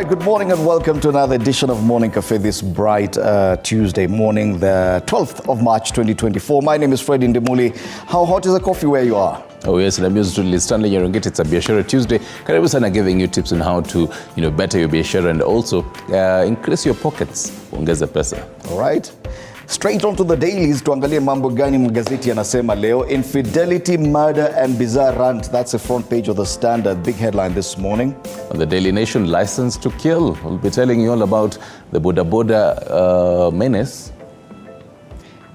right, good morning and welcome to another edition of Morning Cafe this bright Tuesday morning, the 12th of March 2024. My name is Fred Ndemuli. How hot is the coffee where you are? Oh yes, and I'm used to Stanley Nyarungiti. It's a Biashara Tuesday. Karibu sana, giving you tips on how to, better your biashara and also increase your pockets. Ongeza pesa. All right. Straight on to the dailies, tuangalie mambo gani magazeti yanasema leo. Infidelity, murder and bizarre rant. That's the front page of the Standard. Big headline this morning. On the Daily Nation, license to kill. We'll be telling you all about the Boda Boda menace.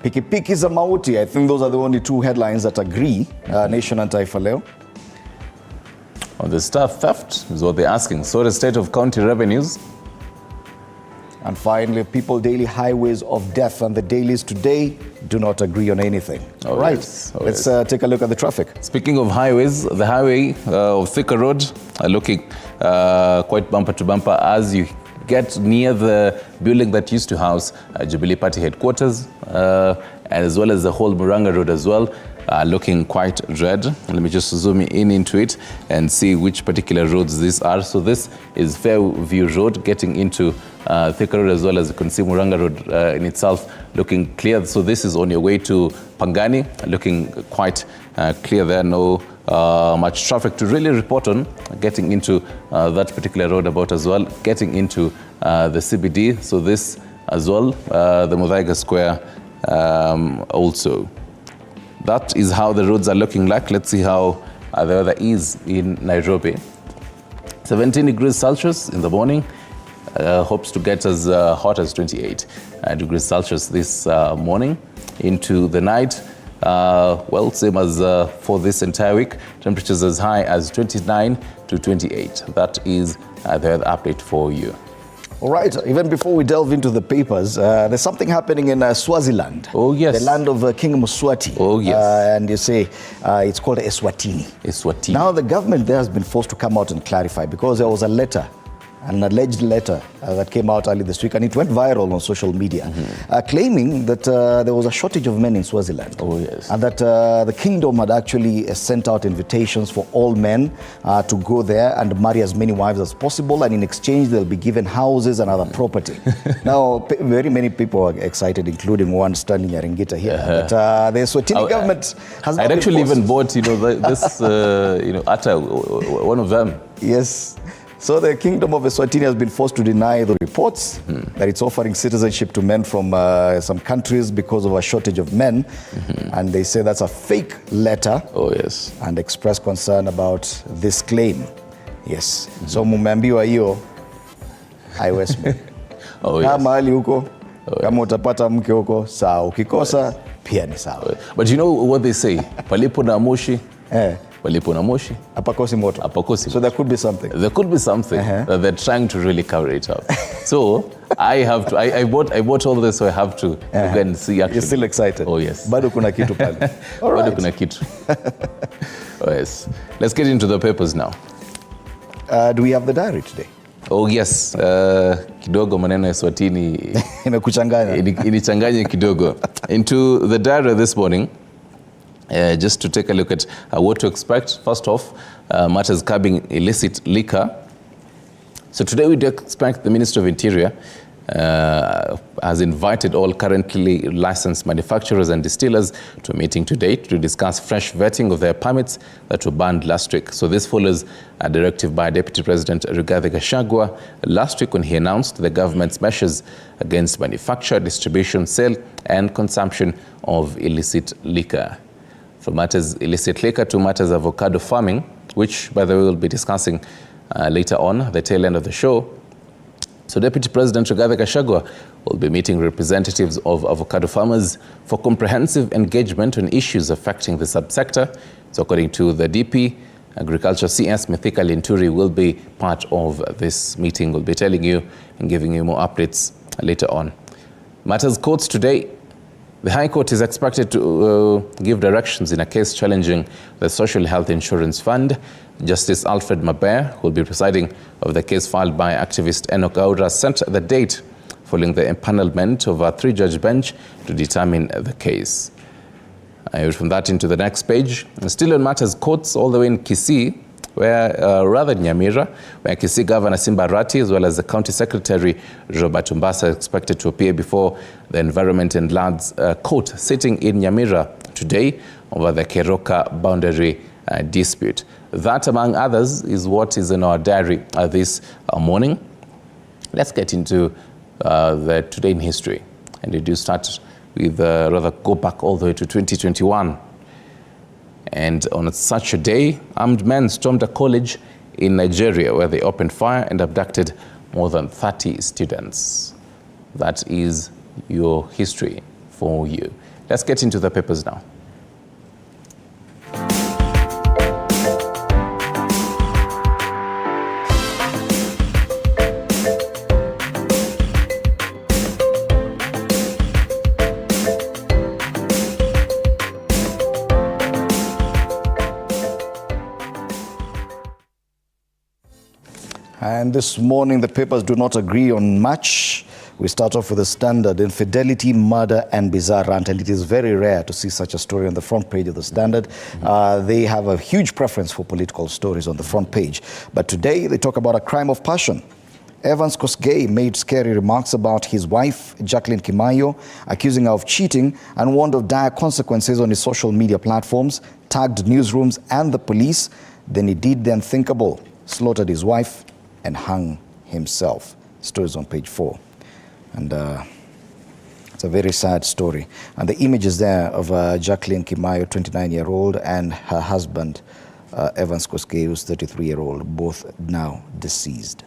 Pikipiki za mauti. I think those are the only two headlines that agree. Nation and Taifa leo. On the staff theft is what they're asking. So the state of county revenues. And finally, People Daily, highways of death. And the dailies today do not agree on anything. All right. Yes. Let's take a look at the traffic. Speaking of highways, the highway of Thika Road are looking quite bumper to bumper as you get near the building that used to house Jubilee Party headquarters, as well as the whole Muranga Road as well. Looking quite red. Let me just zoom in into it and see which particular roads these are. So this is Fairview Road getting into Thika Road, as well as the Muranga Road in itself looking clear. So this is on your way to Pangani, looking quite clear there. No much traffic to really report on getting into that particular roundabout as well, getting into the CBD. So this as well, the Muthaiga Square also. That is how the roads are looking like. Let's see how the weather is in Nairobi. 17 degrees Celsius in the morning. Hopes to get as hot as 28 degrees Celsius this morning. Into the night, well, same as for this entire week. Temperatures as high as 29 to 28. That is the weather update for you. All right, even before we delve into the papers, there's something happening in Swaziland. Oh, yes. The land of King Mswati. Oh, yes. And you say it's called Eswatini. Eswatini. Now, the government there has been forced to come out and clarify because there was a letter, an alleged letter that came out early this week, and it went viral on social media, claiming that there was a shortage of men in Swaziland. Oh, yes. And that the kingdom had actually sent out invitations for all men to go there and marry as many wives as possible, and in exchange they'll be given houses and other property. Now, very many people are excited, including one standing Nyarungiti here. But the Eswatini government has I'd actually even bought, this, Atta, one of them. Yes. So the Kingdom of Eswatini has been forced to deny the reports that it's offering citizenship to men from some countries because of a shortage of men. And they say that's a fake letter. Oh, yes. And express concern about this claim. Yes. So mumeambiwa hiyo haiwezi. Oh, yes. Kama hali huko, kama utapata mke huko, sawa. Ukikosa, pia ni sawa. But you know what they say? Palipo na moshi. Palipo na moshi. Apakosi moto. Apakosi. So there could be something. There could be something that they're trying to really cover it up. So I have to. I bought all this, so I have to go and see. Actually. You're still excited. Oh yes. Bado kuna kitu pale. All right. Bado kuna kitu. Oh yes. Let's get into the papers now. Do we have the diary today? Oh yes. Kidogo maneno ya Eswatini imekuchanganya. Inichanganya kidogo. Into the diary this morning. Just to take a look at what to expect. First off, matters curbing illicit liquor. So today we do expect the Minister of Interior has invited all currently licensed manufacturers and distillers to a meeting today to discuss fresh vetting of their permits that were banned last week. So this follows a directive by Deputy President Rigathi Gachagua last week when he announced the government's measures against manufacture, distribution, sale and consumption of illicit liquor. From matters illicit liquor to matters avocado farming, which, by the way, we'll be discussing later on, the tail end of the show. So Deputy President Rigathi Gachagua will be meeting representatives of avocado farmers for comprehensive engagement on issues affecting the subsector. So according to the DP, Agriculture CS Mithika Linturi will be part of this meeting. We'll be telling you and giving you more updates later on. Matters courts today. The High Court is expected to give directions in a case challenging the Social Health Insurance Fund. Justice Alfred Maber, who will be presiding over the case filed by activist Enoch Aura, set the date following the empanelment of a three-judge bench to determine the case. From that into the next page. Still on matters courts, all the way in Kisii, rather Nyamira, where Kisii Governor Simba Arati, as well as the County Secretary Robert Umbasa, are expected to appear before the Environment and Lands Court sitting in Nyamira today over the Keroka boundary dispute. That, among others, is what is in our diary this morning. Let's get into the Today in History. And we do start with, rather go back all the way to 2021. And on such a day, armed men stormed a college in Nigeria where they opened fire and abducted more than 30 students. That is your history for you. Let's get into the papers now. And this morning, the papers do not agree on much. We start off with the Standard: infidelity, murder, and bizarre rant. And it is very rare to see such a story on the front page of the Standard. They have a huge preference for political stories on the front page. But today, they talk about a crime of passion. Evans Kosgei made scary remarks about his wife, Jacqueline Kimayo, accusing her of cheating and warned of dire consequences on his social media platforms, tagged newsrooms and the police. Then he did the unthinkable, slaughtered his wife and hung himself. Stories on page 4. And it's a very sad story. And the image is there of Jacqueline Kimayo, 29-year-old, and her husband, Evans Kosgei, who's 33-year-old, both now deceased.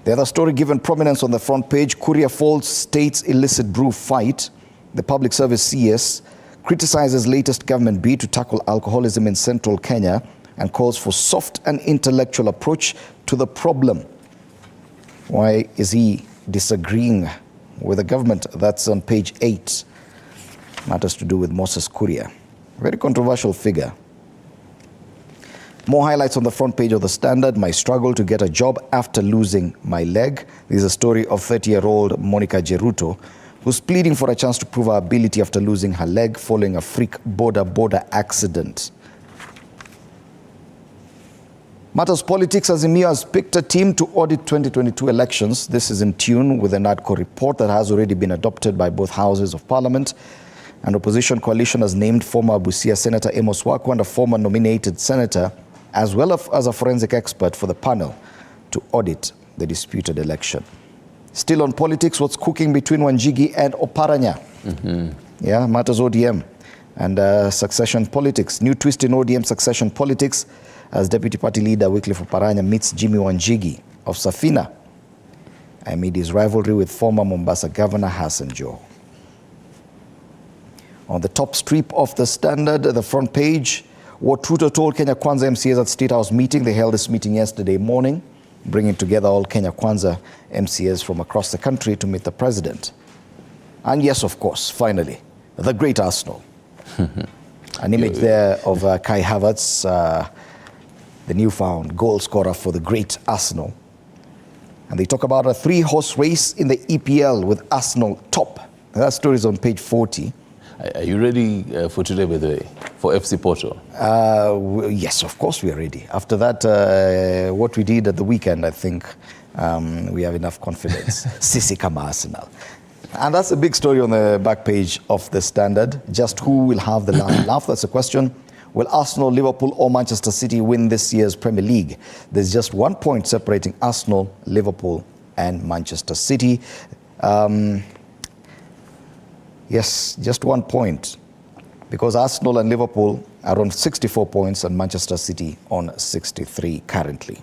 The other story given prominence on the front page: Kuria Falls State's illicit brew fight. The Public Service CS criticizes latest government bid to tackle alcoholism in central Kenya and calls for soft and intellectual approach to the problem. Why is he disagreeing with the government? That's on page 8. Matters to do with Moses Kuria. Very controversial figure. More highlights on the front page of the Standard: my struggle to get a job after losing my leg. This is a story of 30-year-old Monica Jeruto, who's pleading for a chance to prove her ability after losing her leg following a freak border accident. Matters Politics: Azimio has picked a team to audit 2022 elections. This is in tune with the NADCO report that has already been adopted by both houses of parliament. An opposition coalition has named former Busia Senator Amos Waku and a former nominated senator, as well as a forensic expert, for the panel to audit the disputed election. Still on politics, what's cooking between Wanjigi and Oparanya? Yeah, matters ODM and succession politics. New twist in ODM succession politics as Deputy Party Leader Wycliffe Oparanya meets Jimmy Wanjigi of Safina amid his rivalry with former Mombasa Governor Hassan Joho. On the top strip of the Standard, the front page: what Ruto told Kenya Kwanza MCAs at State House meeting. They held this meeting yesterday morning, bringing together all Kenya Kwanza MCAs from across the country to meet the president. And yes, of course, finally, the great Arsenal. An image there of Kai Havertz, the newfound goal scorer for the great Arsenal. And they talk about a 3-horse race in the EPL with Arsenal top. And that story is on page 40. Are you ready for today, by the way, for FC Porto? Yes, of course we are ready. After that, what we did at the weekend, I think we have enough confidence. Sisi kama Arsenal. And that's a big story on the back page of the Standard. Just who will have the last laugh? That's the question. Will Arsenal, Liverpool or Manchester City win this year's Premier League? There's just 1 point separating Arsenal, Liverpool and Manchester City. Yes, just 1 point, because Arsenal and Liverpool are on 64 points and Manchester City on 63 currently.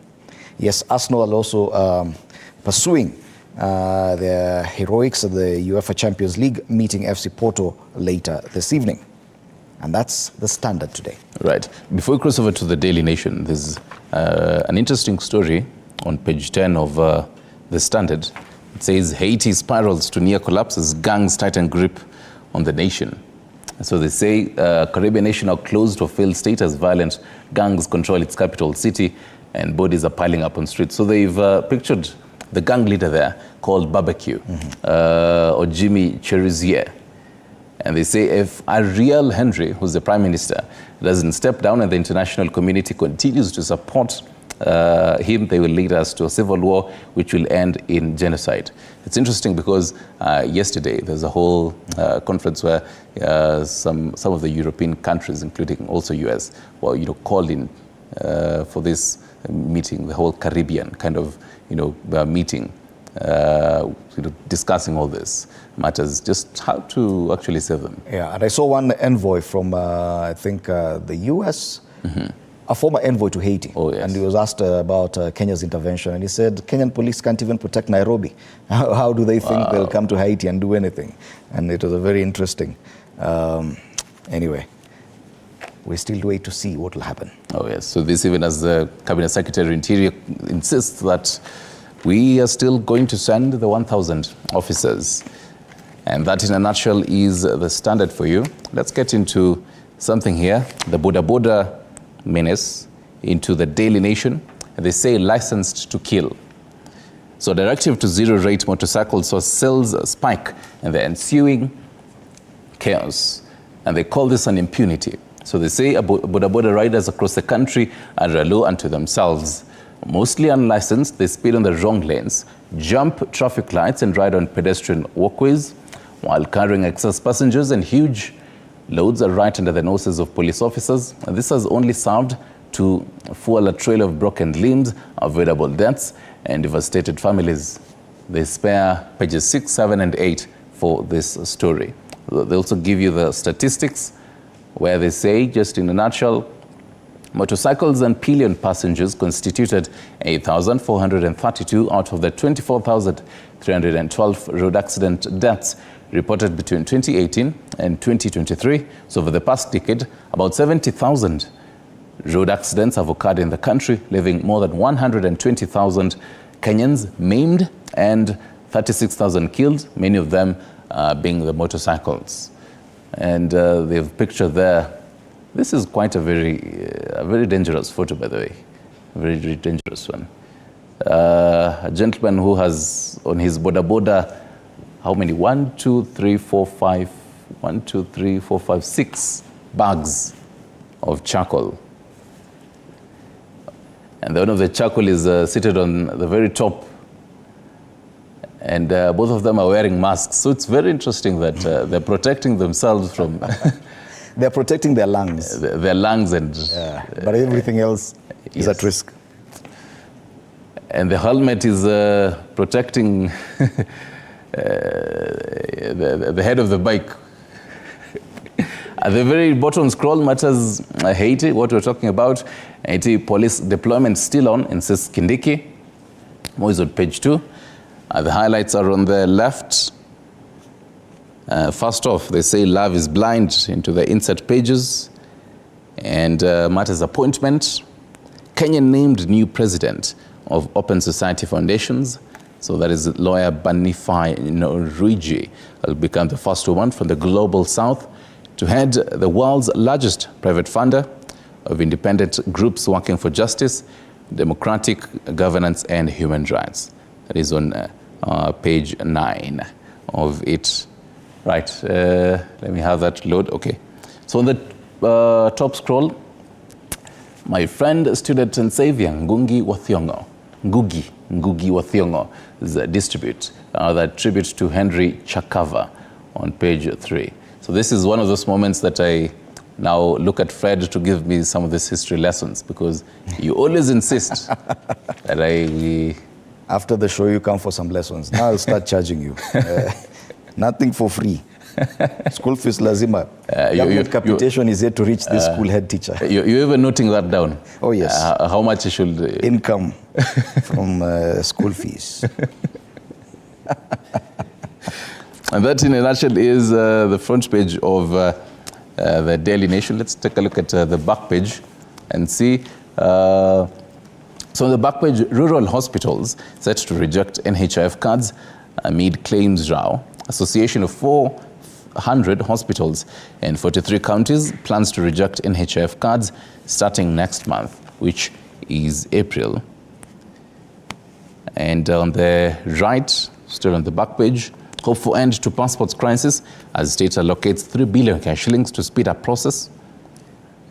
Yes, Arsenal are also pursuing their heroics of the UEFA Champions League, meeting FC Porto later this evening. And that's the Standard today. Right. Before we cross over to the Daily Nation, there's an interesting story on page 10 of the Standard. It says Haiti spirals to near collapse as gangs tighten grip on the nation. So they say Caribbean nation now closed or failed state as violent gangs control its capital city and bodies are piling up on streets. So they've pictured the gang leader there called Barbecue or Jimmy Cherizier. And they say if Ariel Henry, who's the Prime Minister, doesn't step down and the international community continues to support him, they will lead us to a civil war which will end in genocide. It's interesting because yesterday there's a whole conference where some of the European countries, including also US, were called in for this meeting, the whole Caribbean kind of meeting, discussing all this matters, just how to actually save them. Yeah, and I saw one envoy from I think the US. A former envoy to Haiti. Oh, yes. And he was asked about Kenya's intervention, and he said Kenyan police can't even protect Nairobi. How do they think they'll come to Haiti and do anything? And it was a very interesting. Anyway, we still wait to see what will happen. Oh yes, so this even as the Cabinet Secretary Interior insists that we are still going to send the 1,000 officers. And that in a nutshell is the standard for you. Let's get into something here, the Boda menace into the Daily Nation. They say licensed to kill. So directive to zero rate motorcycles saw sales spike and the ensuing chaos. And they call this an impunity. So they say boda riders across the country are a law unto themselves. Mostly unlicensed, they speed on the wrong lanes, jump traffic lights and ride on pedestrian walkways while carrying excess passengers and huge loads are right under the noses of police officers. And this has only served to fuel a trail of broken limbs, avoidable deaths, and devastated families. They spare pages 6, 7, and 8 for this story. They also give you the statistics where they say, just in a nutshell, motorcycles and pillion passengers constituted 8,432 out of the 24,312 road accident deaths reported between 2018 and 2023. So over the past decade, about 70,000 road accidents have occurred in the country, leaving more than 120,000 Kenyans maimed and 36,000 killed, many of them being the motorcycles. And they've pictured there, this is quite a very dangerous photo, by the way, a very, very dangerous one. A gentleman who has on his boda, how many? 1, 2, 3, 4, 5, 1, 2, 3, 4, 5, 6 bags of charcoal. And one of the charcoal is seated on the very top. And both of them are wearing masks. So it's very interesting that they're protecting themselves from... They're protecting their lungs. Their lungs and... Yeah, but everything else is at risk. And the helmet is protecting the head of the bike. At the very bottom scroll matters Haiti, what we're talking about. Haiti police deployment still on, insists Kindiki. More is on page 2. The highlights are on the left. First off, they say love is blind into the insert pages. And matters appointment. Kenya named new president of Open Society Foundations. So that is lawyer Banifi Noruiji will become the first woman from the global south to head the world's largest private funder of independent groups working for justice, democratic governance, and human rights. That is on page 9 of it. Right, let me have that load. Okay. So on the top scroll, my friend, student and savior, Ngugi wa Thiong'o, Ngugi wa Thiong'o, is a tribute to Henry Chakava on page 3. So this is one of those moments that I now look at Fred to give me some of these history lessons, because you always insist that After the show, you come for some lessons. Now I'll start charging you. Nothing for free. School fees lazima. Government capitation is yet to reach the school head teacher. You're even noting that down? Oh, yes. How much you should... Income from school fees. And that, in a nutshell, is the front page of the Daily Nation. Let's take a look at the back page and see. So on the back page, rural hospitals set to reject NHIF cards amid claims row. Association of 400 hospitals in 43 counties plans to reject NHIF cards starting next month, which is April. And on the right, still on the back page, Hope for end to passports crisis as state allocates 3 billion cash shillings to speed up process.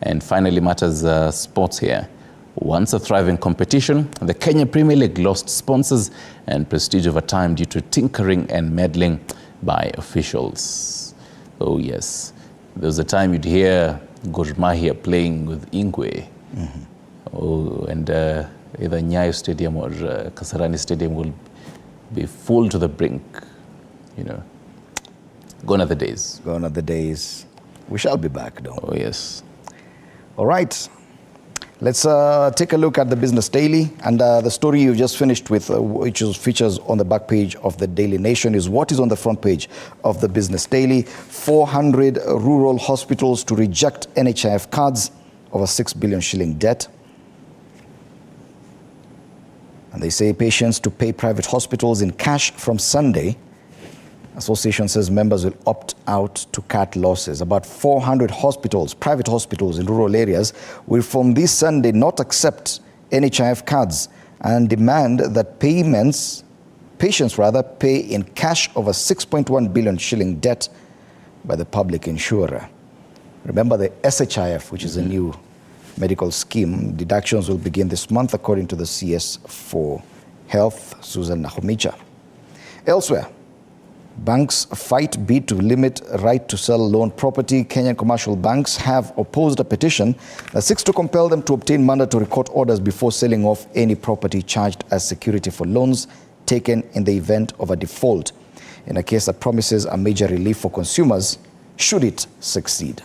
And finally, matters sports here. Once a thriving competition, the Kenya Premier League lost sponsors and prestige over time due to tinkering and meddling by officials. Oh yes, there was a time you'd hear Gor Mahia playing with Ingwe. Oh, and either Nyayo Stadium or Kasarani Stadium will be full to the brink. You know, gone are the days. Gone are the days. We shall be back, though. Oh, yes. All right. Let's take a look at the Business Daily. And the story you just finished with, which features on the back page of the Daily Nation, is what is on the front page of the Business Daily. 400 rural hospitals to reject NHIF cards over 6 billion shilling debt. And they say patients to pay private hospitals in cash from Sunday. Association says members will opt out to cut losses. About 400 hospitals, private hospitals in rural areas, will from this Sunday not accept NHIF cards and demand that patients pay in cash over 6.1 billion shilling debt by the public insurer. Remember the SHIF, which is a new medical scheme. Deductions will begin this month, according to the CS for Health, Susan Nahumicha. Elsewhere, banks fight bid to limit right to sell loan property. Kenyan commercial banks have opposed a petition that seeks to compel them to obtain mandatory court orders before selling off any property charged as security for loans taken in the event of a default, in a case that promises a major relief for consumers should it succeed.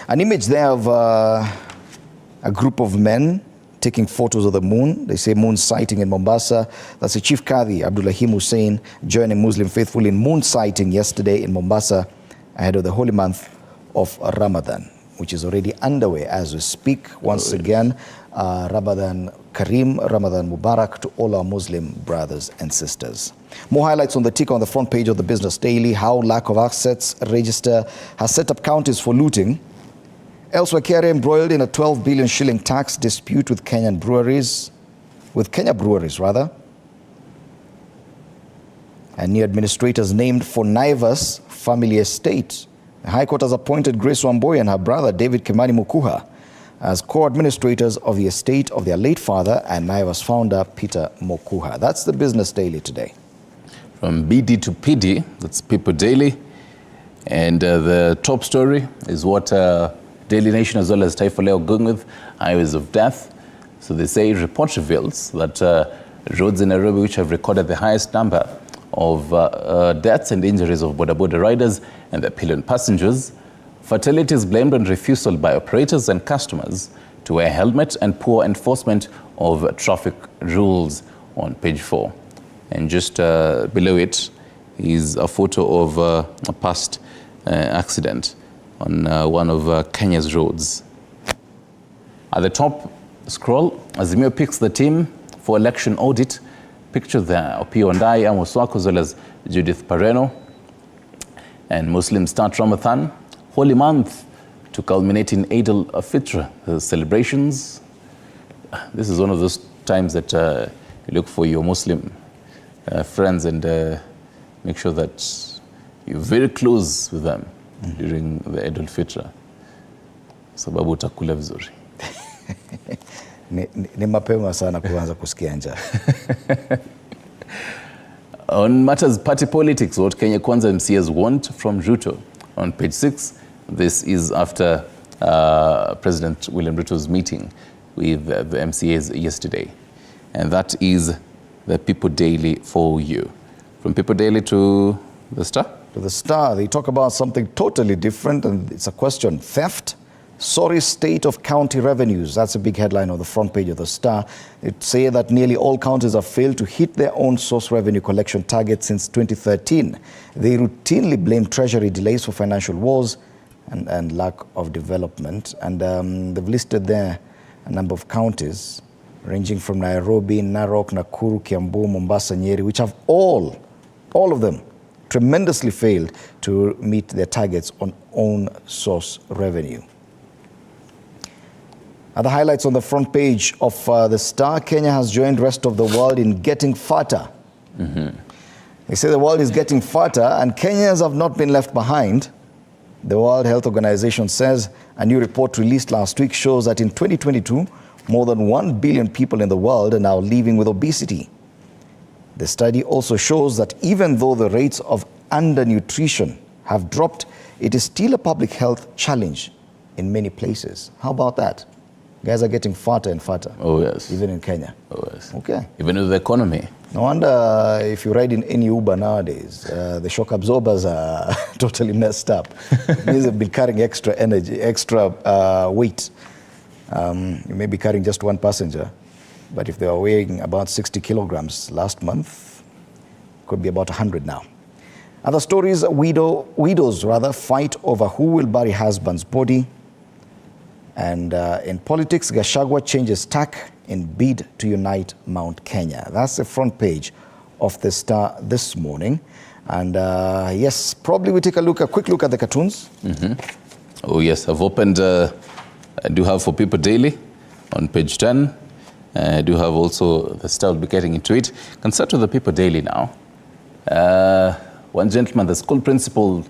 An image there of a group of men taking photos of the moon. They say moon sighting in Mombasa. That's the Chief Qadi, Abdulrahim Hussein, joining Muslim faithful in moon sighting yesterday in Mombasa ahead of the holy month of Ramadan, which is already underway as we speak. Once again, Ramadan Kareem, Ramadan Mubarak to all our Muslim brothers and sisters. More highlights on the ticker on the front page of the Business Daily. How lack of assets register has set up counties for looting. Elsewhere, Kenya embroiled in a 12 billion shilling tax dispute with Kenya breweries. And new administrators named for Naivas family estate. The High Court has appointed Grace Wamboi and her brother David Kimani Mukuha as co-administrators of the estate of their late father and Naivas founder Peter Mukuha. That's the Business Daily today. From BD to PD, that's People Daily. And the top story is what Daily Nation as well as Taifa Leo going with, highways of death. So they say report reveals that roads in Nairobi which have recorded the highest number of deaths and injuries of boda riders and their pillion passengers. Fatality is blamed on refusal by operators and customers to wear helmet and poor enforcement of traffic rules on page 4. And just below it is a photo of a past accident on one of Kenya's roads. At the top scroll, Azimio picks the team for election audit. Picture there, Opio Ndai, Amos Wako, as well as Judith Pareno. And Muslims start Ramadan, holy month, to culminate in Eid al-Fitr celebrations. This is one of those times that you look for your Muslim friends and make sure that you're very close with them during the Eid al-Fitr, sababu utakula vizuri. Ni mapema sana kuanza kusikia njaa. On matters party politics, what Kenya Kwanza MCs want from Ruto. On page 6, this is after President William Ruto's meeting with the MCAs yesterday. And that is the People Daily for you. From People Daily to the Star? To the Star, they talk about something totally different, and it's a question: theft, sorry state of county revenues. That's a big headline on the front page of the Star. It says that nearly all counties have failed to hit their own source revenue collection target since 2013. They routinely blame treasury delays for financial woes and lack of development. And they've listed there a number of counties ranging from Nairobi, Narok, Nakuru, Kiambu, Mombasa, Nyeri, which have all of them tremendously failed to meet their targets on own source revenue. Other highlights on the front page of the Star: Kenya has joined rest of the world in getting fatter. They say the world is getting fatter and Kenyans have not been left behind. The World Health Organization says a new report released last week shows that in 2022, more than 1 billion people in the world are now living with obesity. The study also shows that even though the rates of undernutrition have dropped, it is still a public health challenge in many places. How about that? Guys are getting fatter and fatter. Oh, yes. Even in Kenya. Oh, yes. Okay. Even with the economy. No wonder if you ride in any Uber nowadays, the shock absorbers are totally messed up. These have been carrying extra energy, extra weight. You may be carrying just one passenger, but if they were weighing about 60 kilograms last month, could be about 100 now. Other stories, widows fight over who will bury husband's body. And in politics, Gachagua changes tack in bid to unite Mount Kenya. That's the front page of the Star this morning. And yes, probably we take a quick look at the cartoons. Oh yes, I've opened, I do have for People Daily on page 10. I do have also the Star, will be getting into it. Can start with the People Daily now. One gentleman, the school principal,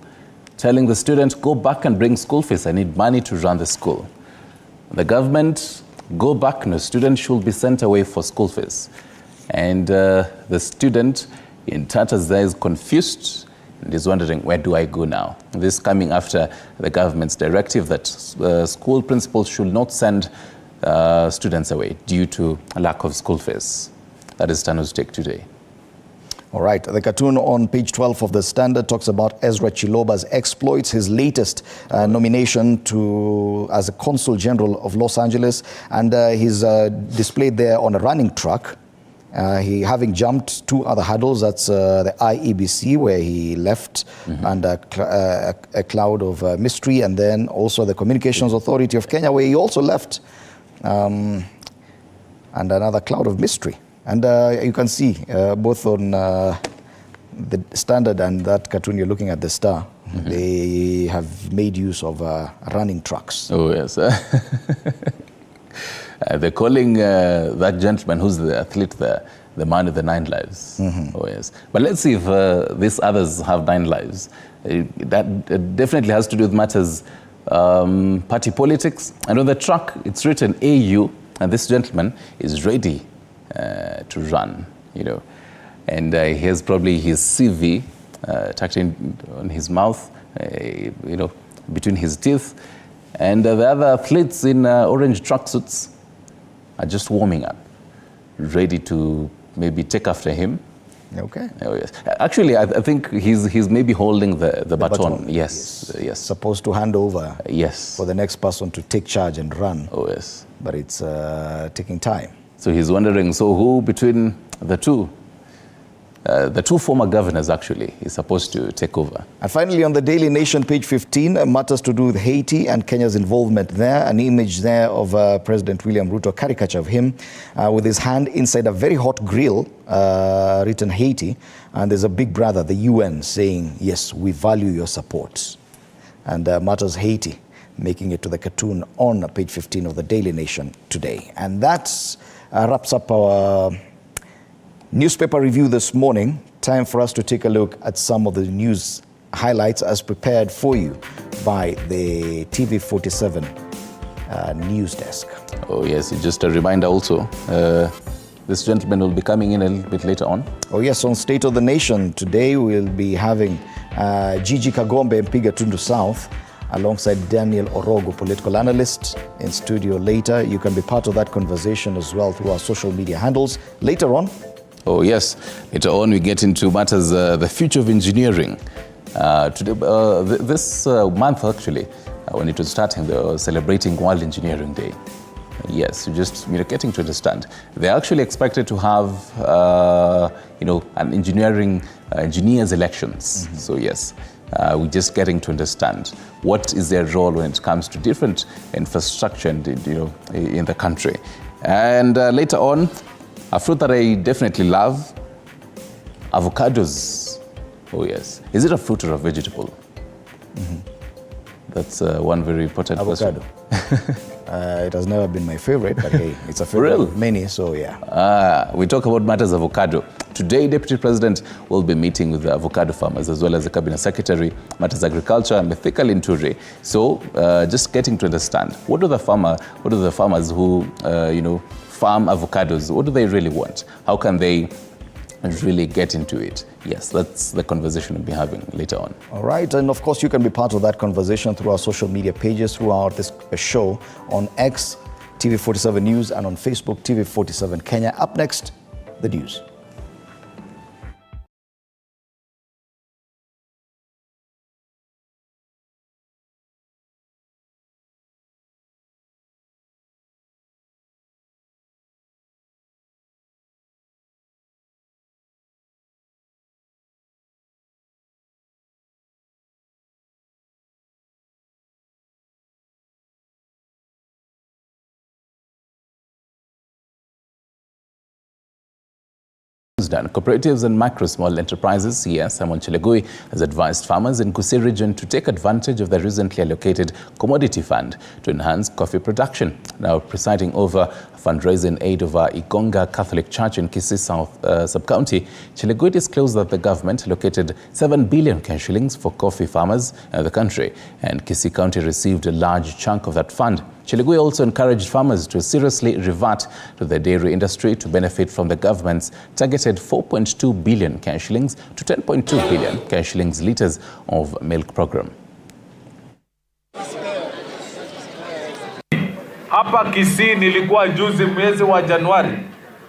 telling the student, go back and bring school fees. I need money to run the school. The government, go back, no student should be sent away for school fees. And the student in tatters there is confused and is wondering, where do I go now? This coming after the government's directive that school principals should not send students away due to a lack of school fees. That is Tano's take today. All right, the cartoon on page 12 of the Standard talks about Ezra Chiloba's exploits, his latest nomination as a Consul General of Los Angeles, and he's displayed there on a running track. He having jumped 2 other hurdles, that's the IEBC where he left under a cloud of mystery, and then also the Communications Authority of Kenya where he also left and another cloud of mystery. And you can see both on the Standard and that cartoon you're looking at, the Star, they have made use of running tracks. Oh, yes. They're calling that gentleman who's the athlete the man with the 9 lives. Oh, yes. But let's see if these others have 9 lives. That definitely has to do with matters, party politics. And on the track, it's written AU, and this gentleman is ready to run, you know, and he has probably his CV tucked in on his mouth, you know, between his teeth, and the other athletes in orange tracksuits are just warming up, ready to maybe take after him. Okay. Oh, yes. Actually, I think he's maybe holding the baton. Yes, yes. Supposed to hand over. Yes. For the next person to take charge and run. Oh, yes. But it's taking time. So he's wondering, so who between the two former governors actually is supposed to take over? And finally, on the Daily Nation, page 15, matters to do with Haiti and Kenya's involvement there. An image there of President William Ruto, a caricature of him with his hand inside a very hot grill, written Haiti. And there's a big brother, the UN, saying, yes, we value your support. And matters Haiti, making it to the cartoon on page 15 of the Daily Nation today. And that's wraps up our newspaper review this morning. Time for us to take a look at some of the news highlights as prepared for you by the TV47 news desk. Oh yes, just a reminder also, this gentleman will be coming in a little bit later on. Oh yes, on State of the Nation today we'll be having Gigi Kagombe Mpiga Tundu South alongside Daniel Orogo, political analyst, in studio later. You can be part of that conversation as well through our social media handles. Later on. Oh yes, later on we get into matters, the future of engineering. Today, this month actually, when it was starting, they were celebrating World Engineering Day. Yes, just getting to understand. They're actually expected to have, an engineers elections. So yes, we're just getting to understand what is their role when it comes to different infrastructure in the country. And later on, a fruit that I definitely love, avocados. Oh yes. Is it a fruit or a vegetable? That's one very important avocado. question. It has never been my favorite, but hey, it's a favorite of many, so yeah. We talk about matters of avocado. Today, Deputy President will be meeting with the avocado farmers as well as the Cabinet Secretary, Matters Agriculture, and Mithika Linturi. So, just getting to understand, what do the farmers who, farm avocados, what do they really want? How can they really get into it? Yes, that's the conversation we'll be having later on. All right, and of course you can be part of that conversation through our social media pages throughout this show on X, TV47 News, and on Facebook, TV47 Kenya. Up next, the news. Done. Cooperatives and micro small enterprises, CS Simon Chelagui has advised farmers in Kisii region to take advantage of the recently allocated commodity fund to enhance coffee production. Now presiding over a fundraiser in aid of Igonga Catholic Church in Kisii South sub-county, Chelagui disclosed that the government allocated 7 billion cash shillings for coffee farmers in the country, and Kisii County received a large chunk of that fund. Chelagui also encouraged farmers to seriously revert to the dairy industry to benefit from the government's targeted 4.2 billion cash shillings to 10.2 billion cash shillings litres of milk program. Hapa Kisii nilikuwa juzi mwezi wa Januari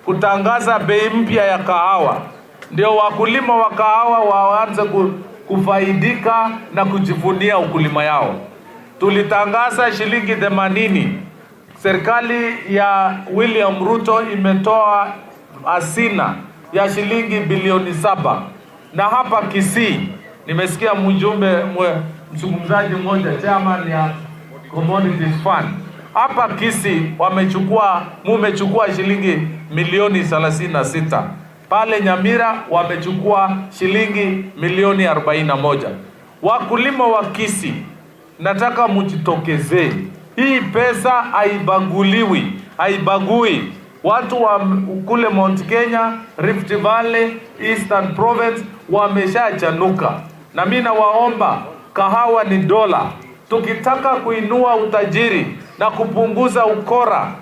kutangaza bei mpya ya kahawa. Ndio wakulima wa kahawa waanze kufaidika na kujivunia ukulima yao. Tulitangaza shilingi 80. Serikali ya William Ruto imetoa hazina ya shilingi bilioni 7. Na hapa Kisii nimesikia mzungumzaji mmoja chairman ya Commodities Fund. Hapa Kisii mumechukua shilingi milioni 36. Pale Nyamira wamechukua shilingi milioni 41. Wakulima wa Kisii, nataka mujitokezee. Hii pesa haibagui. Watu wa kule Mount Kenya, Rift Valley, Eastern Province wameshachanuka. Na mimi nawaomba, kahawa ni dola. Tukitaka kuinua utajiri na kupunguza ukora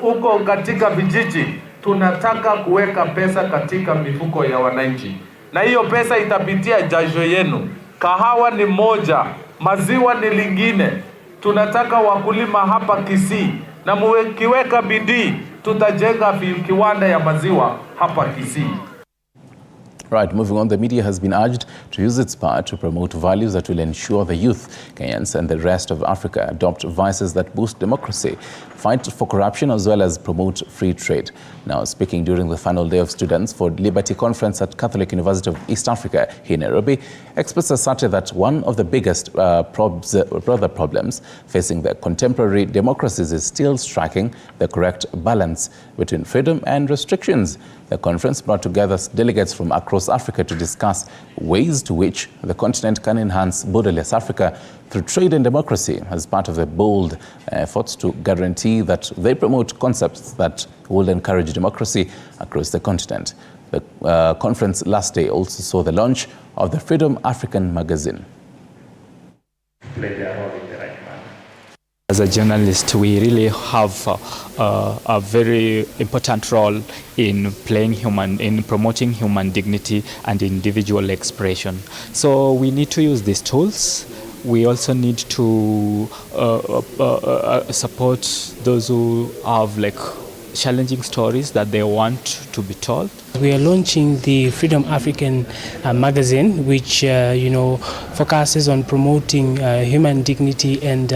huko katika vijiji, tunataka kuweka pesa katika mifuko ya wananchi. Na hiyo pesa itapitia jasho yenu. Kahawa ni moja, maziwa ni lingine. Tunataka wakulima hapa Kisii, na mukiweka bidii tutajenga kiwanda ya maziwa hapa Kisii. Right, moving on, the media has been urged to use its power to promote values that will ensure the youth, Kenyans and the rest of Africa adopt vices that boost democracy, fight for corruption as well as promote free trade. Now, speaking during the final day of Students for Liberty Conference at Catholic University of East Africa here in Nairobi, experts asserted that one of the biggest problems facing the contemporary democracies is still striking the correct balance between freedom and restrictions. The conference brought together delegates from across Africa to discuss ways to which the continent can enhance borderless Africa through trade and democracy as part of the bold efforts to guarantee that they promote concepts that will encourage democracy across the continent. The conference last day also saw the launch of the Freedom African magazine. As a journalist, we really have a very important role in promoting human dignity and individual expression. So we need to use these tools. We also need to support those who have challenging stories that they want to be told. We are launching the Freedom African magazine, which focuses on promoting human dignity and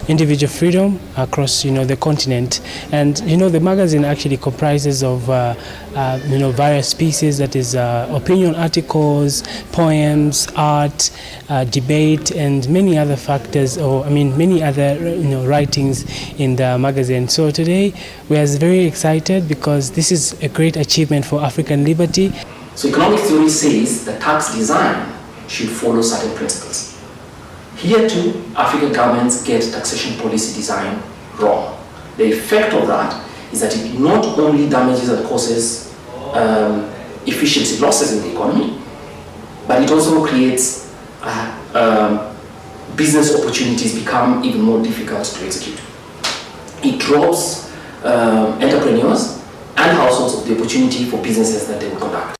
individual freedom across the continent. And the magazine actually comprises of various pieces, that is opinion articles, poems, art, debate, and many other factors, many other writings in the magazine. So today we are very excited because this is a great achievement for African liberty. So economic theory says the tax design should follow certain principles. Here too, African governments get taxation policy design wrong. The effect of that is that it not only damages and causes efficiency losses in the economy, but it also creates business opportunities become even more difficult to execute. It drops entrepreneurs and households of the opportunity for businesses that they will conduct.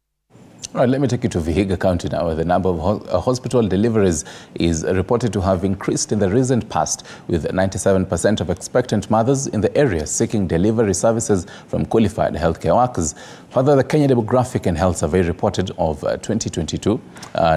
All right, let me take you to Vihiga County now, where the number of hospital deliveries is reported to have increased in the recent past, with 97% of expectant mothers in the area seeking delivery services from qualified healthcare workers. Further, the Kenya Demographic and Health Survey reported of 2022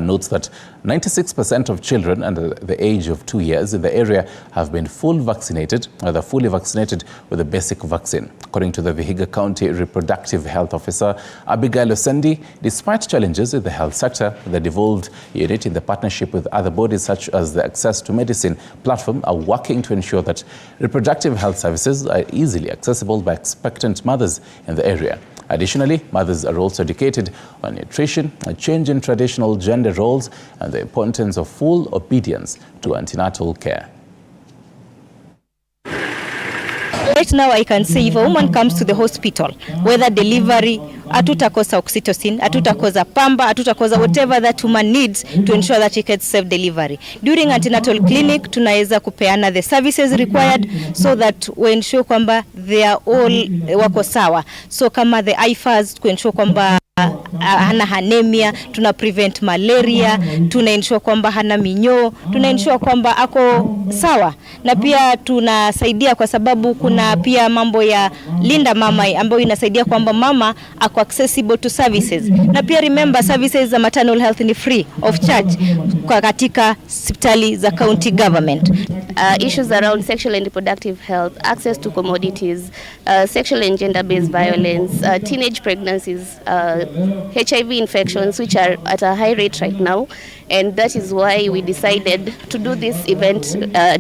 notes that 96% of children under the age of 2 years in the area have been fully vaccinated with a basic vaccine. According to the Vihiga County Reproductive Health Officer, Abigail Osendi, despite challenges in the health sector, the devolved unit in the partnership with other bodies such as the Access to Medicine platform are working to ensure that reproductive health services are easily accessible by expectant mothers in the area. Additionally, mothers are also educated on nutrition, a change in traditional gender roles, and the importance of full obedience to antenatal care. Right now, I can say if a woman comes to the hospital, whether delivery, hatutakosa oxytocin, hatutakosa pamba, hatutakosa whatever that woman needs to ensure that she gets safe delivery. During antenatal clinic, tunaweza kupeana the services required so that we ensure kwamba they are all wako sawa. So kama the IFAs, to ensure kwamba hana anemia, tuna prevent malaria, tuna ensure kwamba hana minyoo, tuna ensure kwamba ako sawa. Na pia tunasaidia kwa sababu kuna pia mambo ya linda mama ambayo inasaidia kwamba mama ako accessible to services. Na pia remember, services za maternal health ni free of charge kwa katika hospitali za county government. Issues around sexual and reproductive health, access to commodities, sexual and gender-based violence, teenage pregnancies, HIV infections, which are at a high rate right now, and that is why we decided to do this event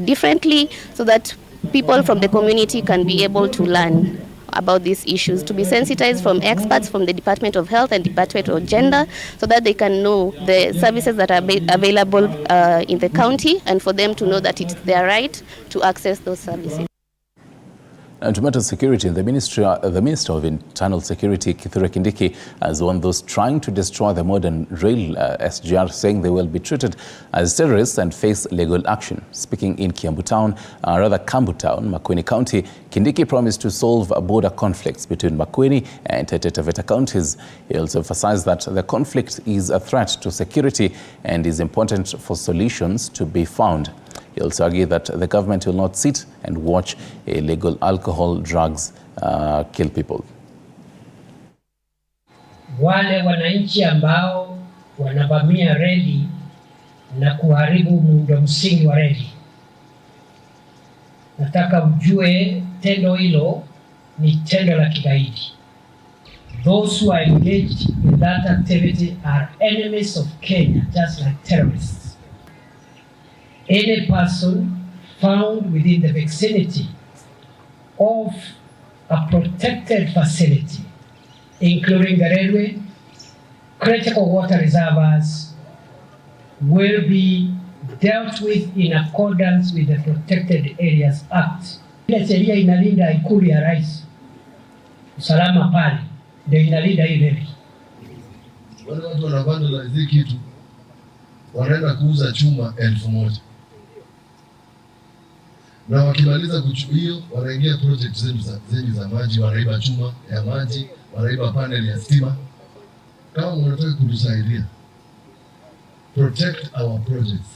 differently, so that people from the community can be able to learn about these issues, to be sensitized from experts from the Department of Health and Department of Gender, so that they can know the services that are available in the county, and for them to know that it's their right to access those services. And to matter security, the Minister of Internal Security, Kithure Kindiki, has warned those trying to destroy the modern rail SGR, saying they will be treated as terrorists and face legal action. Speaking in Kambu Town, Makueni County, Kindiki promised to solve border conflicts between Makueni and Taita Taveta counties. He also emphasized that the conflict is a threat to security and is important for solutions to be found. He also argued that the government will not sit and watch illegal alcohol, drugs kill people. Wale wananchi ambao wanavamia reli na kuharibu muundo msingi wa reli, nataka ujue tendo hilo ni tendo la kigaidi. Those who are engaged in that activity are enemies of Kenya, just like terrorists. Any person found within the vicinity of a protected facility, including the railway, critical water reservoirs, will be dealt with in accordance with the Protected Areas Act. Ile sheria inalinda ikulu ya rais, usalama pale ndio inalinda hii reli. Wale watu wanavanda hizi kitu wanaenda kuuza chuma 1,000. Na wakimaliza hiyo wanaingia project zenyu za maji, wanaiba chuma ya maji, wanaiba panel ya stima. Kama mnataka kutusaidia, protect our projects.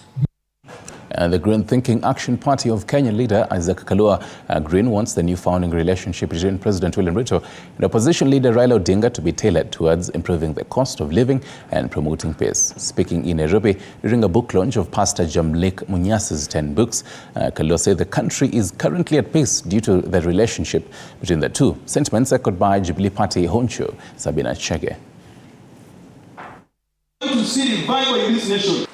And the Green Thinking Action Party of Kenya leader Isaac Kalua Green wants the new founding relationship between President William Ruto and opposition leader Raila Odinga to be tailored towards improving the cost of living and promoting peace. Speaking in Nairobi during a book launch of Pastor Jamlik Munyas's 10 books, Kalua said the country is currently at peace due to the relationship between the two. Sentiments echoed by Jubilee Party Honcho Sabina Chege. To see revival in this nation.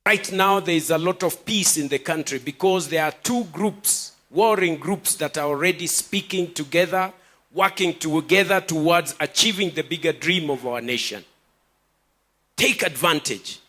Right now, there is a lot of peace in the country because there are two groups, warring groups, that are already speaking together, working together towards achieving the bigger dream of our nation. Take advantage.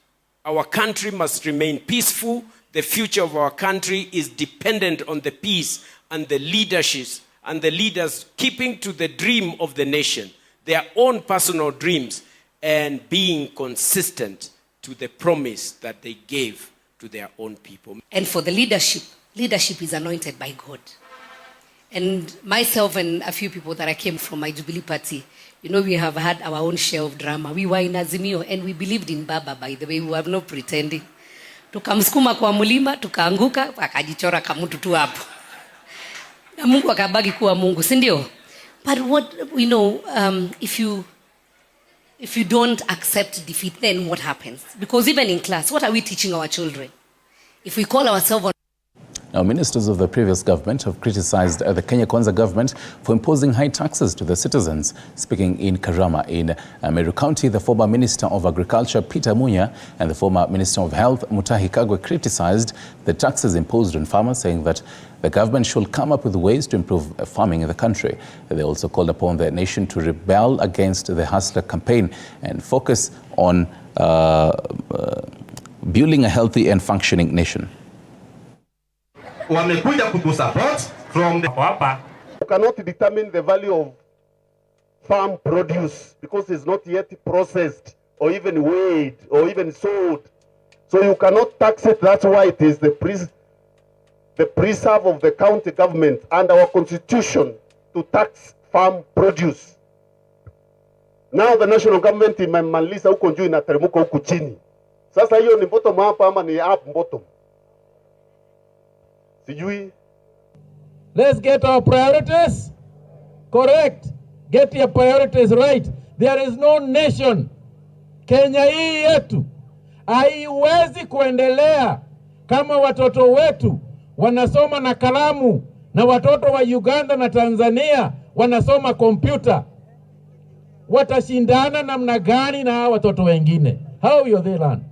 Our country must remain peaceful. The future of our country is dependent on the peace and the leadership and the leaders keeping to the dream of the nation. their own personal dreams and being consistent to the promise that they gave to their own people. And for the leadership is anointed by God. And myself and a few people that I came from my Jubilee party, you know, we have had our own share of drama. We were in Azimio and we believed in Baba, by the way. We were not pretending. Tukamsukuma kwa mulima, tukaanguka, akajichora kamutu tu hapo. Na Mungu akabaki kuwa Mungu, si ndio? But what, you know, if you don't accept defeat, then what happens? Because even in class, what are we teaching our children? If we call ourselves on... Now, ministers of the previous government have criticized the Kenya Kwanza government for imposing high taxes to the citizens. Speaking in Karama in Meru County, the former Minister of Agriculture, Peter Munya, and the former Minister of Health, Mutahi Kagwe, criticized the taxes imposed on farmers, saying that the government should come up with ways to improve farming in the country. They also called upon the nation to rebel against the Hustler campaign and focus on building a healthy and functioning nation. Wamekuja kutusupport from the hapa. You cannot determine the value of farm produce because it's not yet processed or even weighed or even sold. So you cannot tax it. That's why it is the preserve of the county government and our constitution to tax farm produce. Now the national government imemaliza huko juu inateremka huko chini. Sasa hiyo ni bottom up ama ni up bottom? Let's get our priorities correct. Get your priorities right. There is no nation. Kenya hii yetu haiwezi kuendelea kama watoto wetu wanasoma na kalamu na watoto wa Uganda na Tanzania wanasoma kompyuta. Watashindana namna gani na watoto wengine? How will they learn?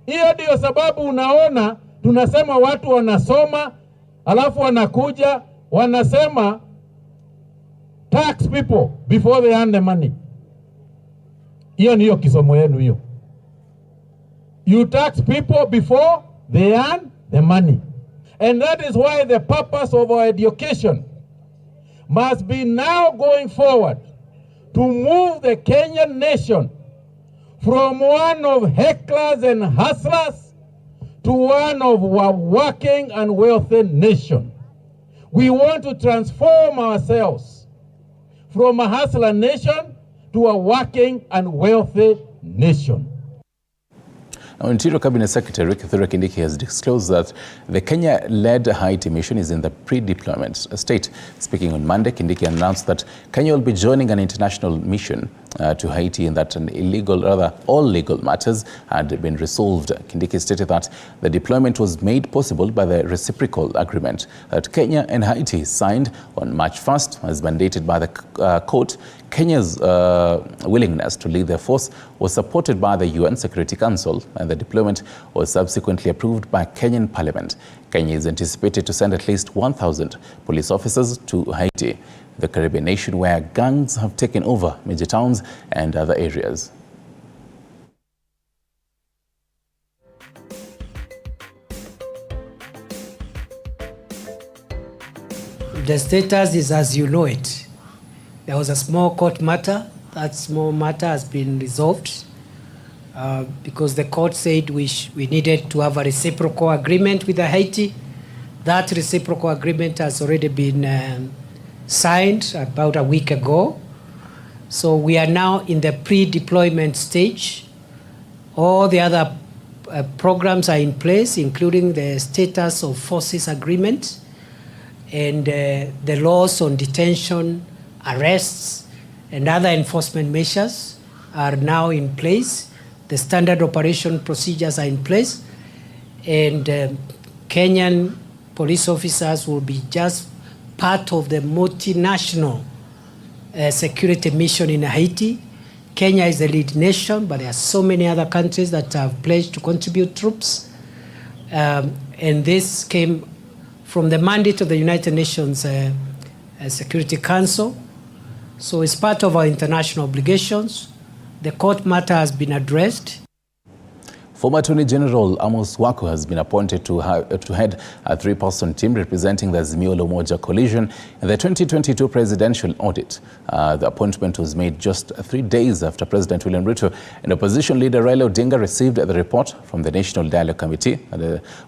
Hiyo ndio sababu unaona tunasema watu wanasoma, alafu wanakuja, wanasema tax people before they earn the money. Hiyo ndiyo kisomo yenu hiyo. You tax people before they earn the money. And that is why the purpose of our education must be now going forward to move the Kenyan nation from one of hecklers and hustlers to one of a working and wealthy nation. We want to transform ourselves from a hustler nation to a working and wealthy nation. Now, Interior Cabinet Secretary Kithure Kindiki has disclosed that the Kenya-led Haiti mission is in the pre-deployment state. Speaking on Monday, Kindiki announced that Kenya will be joining an international mission to Haiti and that all legal matters had been resolved. Kindiki stated that the deployment was made possible by the reciprocal agreement that Kenya and Haiti signed on March 1st, as mandated by the court. Kenya's willingness to lead their force was supported by the UN Security Council, and the deployment was subsequently approved by Kenyan Parliament. Kenya is anticipated to send at least 1,000 police officers to Haiti, the Caribbean nation where gangs have taken over major towns and other areas. The status is as you know it. There was a small court matter. That small matter has been resolved because the court said we needed to have a reciprocal agreement with Haiti. That reciprocal agreement has already been signed about a week ago. So we are now in the pre-deployment stage. All the other programs are in place, including the status of forces agreement and the laws on detention, arrests, and other enforcement measures are now in place. The standard operation procedures are in place, and Kenyan police officers will be just part of the multinational security mission in Haiti. Kenya is the lead nation, but there are so many other countries that have pledged to contribute troops. And this came from the mandate of the United Nations Security Council. So it's part of our international obligations. The court matter has been addressed. Former Attorney General Amos Wako has been appointed to head a three-person team representing the Azimio la Umoja coalition in the 2022 presidential audit. The appointment was made just 3 days after President William Ruto and opposition leader Raila Odinga received the report from the National Dialogue Committee,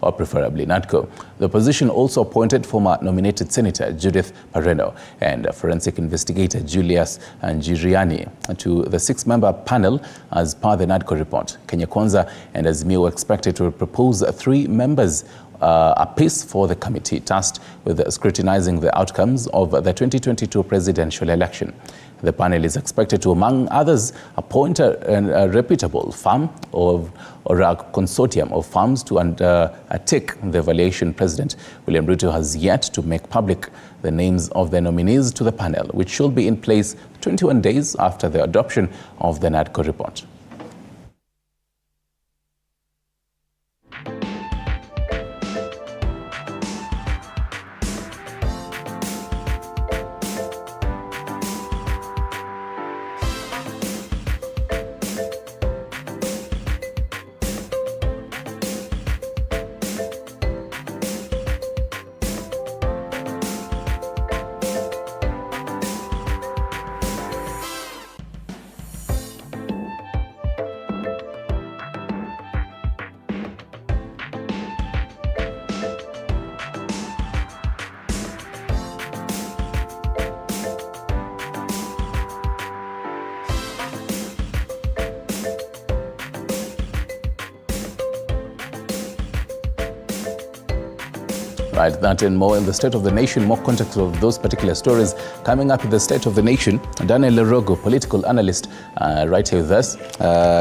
or preferably NADCO. The opposition also appointed former nominated Senator Judith Pareno and forensic investigator Julius Njiriani to the 6-member panel as per the NADCO report. Kenya Kwanza and Azimio were expected to propose 3 members apiece for the committee tasked with scrutinizing the outcomes of the 2022 presidential election. The panel is expected to, among others, appoint a reputable firm or a consortium of firms to undertake the evaluation. President William Ruto has yet to make public the names of the nominees to the panel, which should be in place 21 days after the adoption of the NADCO report. Right, that and more in the State of the Nation. More context of those particular stories coming up in the State of the Nation. Daniel Lerogo, political analyst, right here with us.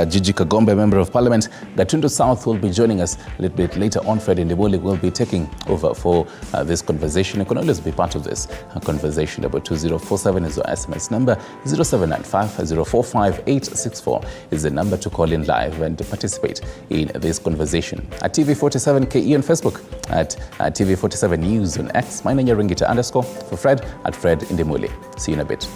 Gigi Kagombe, Member of Parliament. Gatundu South will be joining us a little bit later on. Fred Ndibuli will be taking over for this conversation. You can always be part of this conversation. About 2047 is our SMS number. 0795 045 864 is the number to call in live and to participate in this conversation. At TV47KE on Facebook, at TV47 News on X. My name is Ringita_ for Fred at Fred Ndimuli. See you in a bit.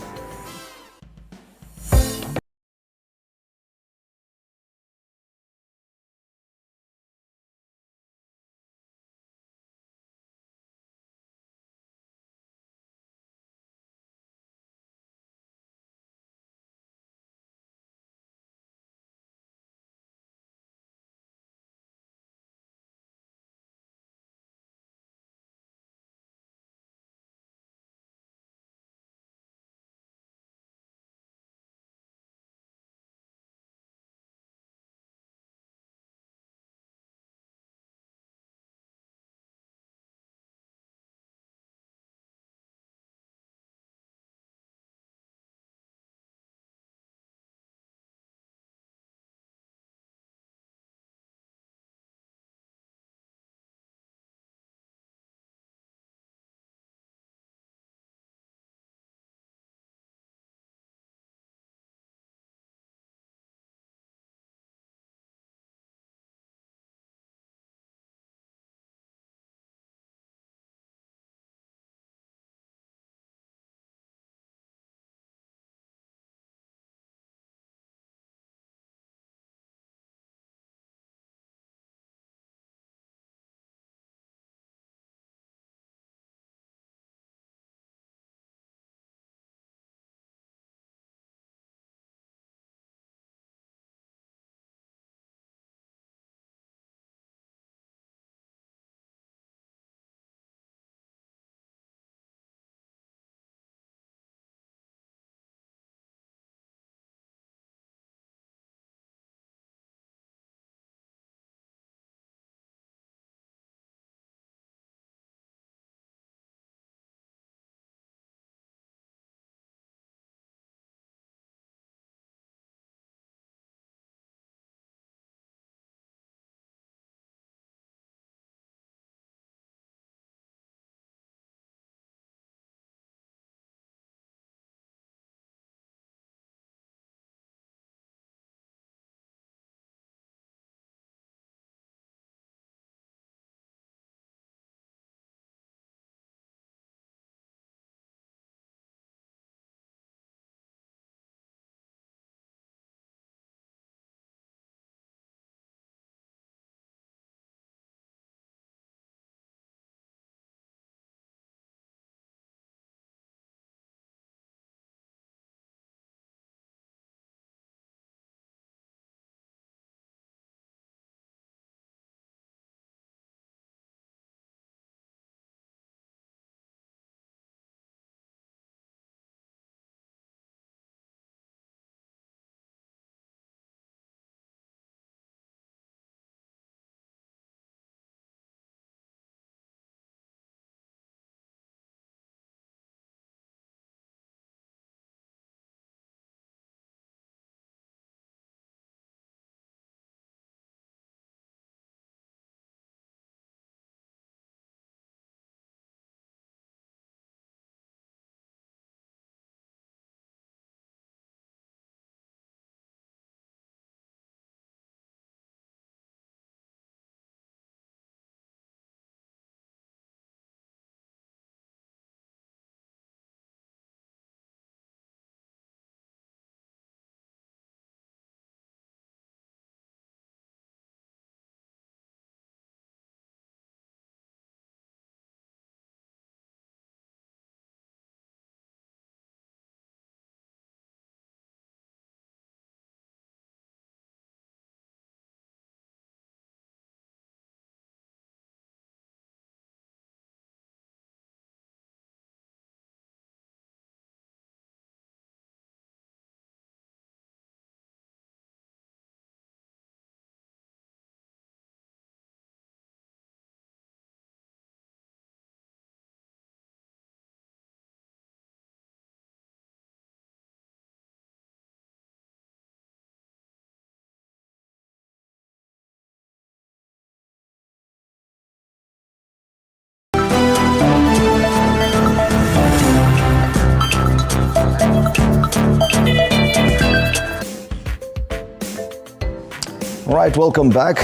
All right, welcome back.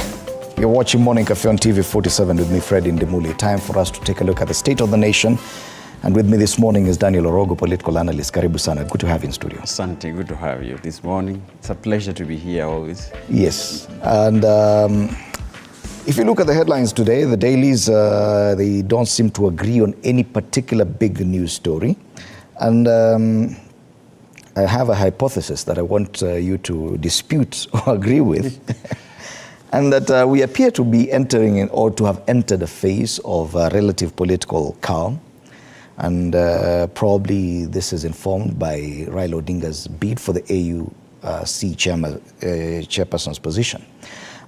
You're watching Morning Cafe on TV 47 with me, Fred Indemuli. Time for us to take a look at the state of the nation. And with me this morning is Daniel Orogo, political analyst. Karibu sana. Good to have you in studio. Asante, good to have you this morning. It's a pleasure to be here always. Yes. And if you look at the headlines today, the dailies, they don't seem to agree on any particular big news story. And I have a hypothesis that I want you to dispute or agree with. And that we appear to be entering in, or to have entered a phase of relative political calm. And probably this is informed by Raila Odinga's bid for the AUC chairperson's position.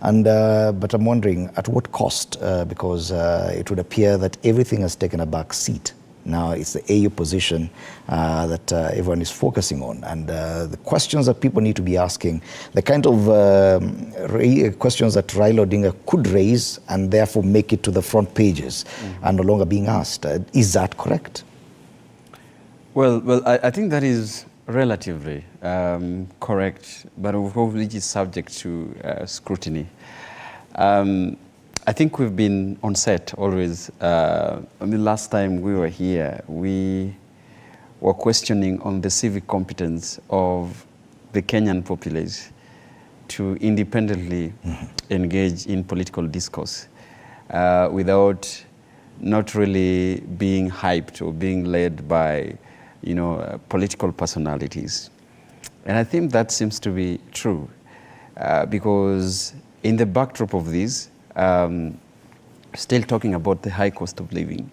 And but I'm wondering at what cost, because it would appear that everything has taken a back seat. Now it's the AU position that everyone is focusing on, and the questions that people need to be asking, the kind of questions that Raila Odinga could raise and therefore make it to the front pages are no longer being asked. Is that correct? Well, I think that is relatively correct, but of course it is subject to scrutiny. I think we've been on set always. I mean, last time we were here, we were questioning on the civic competence of the Kenyan populace to independently engage in political discourse without not really being hyped or being led by, political personalities. And I think that seems to be true because in the backdrop of this, still talking about the high cost of living.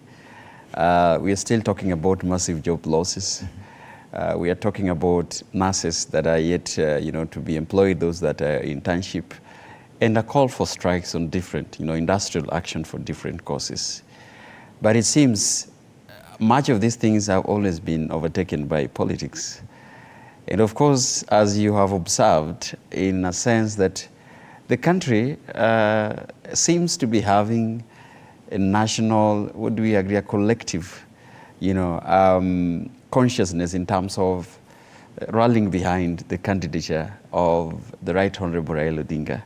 We are still talking about massive job losses. We are talking about nurses that are yet, to be employed, those that are in internship, and a call for strikes on different, industrial action for different causes. But it seems much of these things have always been overtaken by politics. And of course, as you have observed, in a sense that the country seems to be having a national, what do we agree, a collective, consciousness in terms of rallying behind the candidature of the Right Honorable Raila Odinga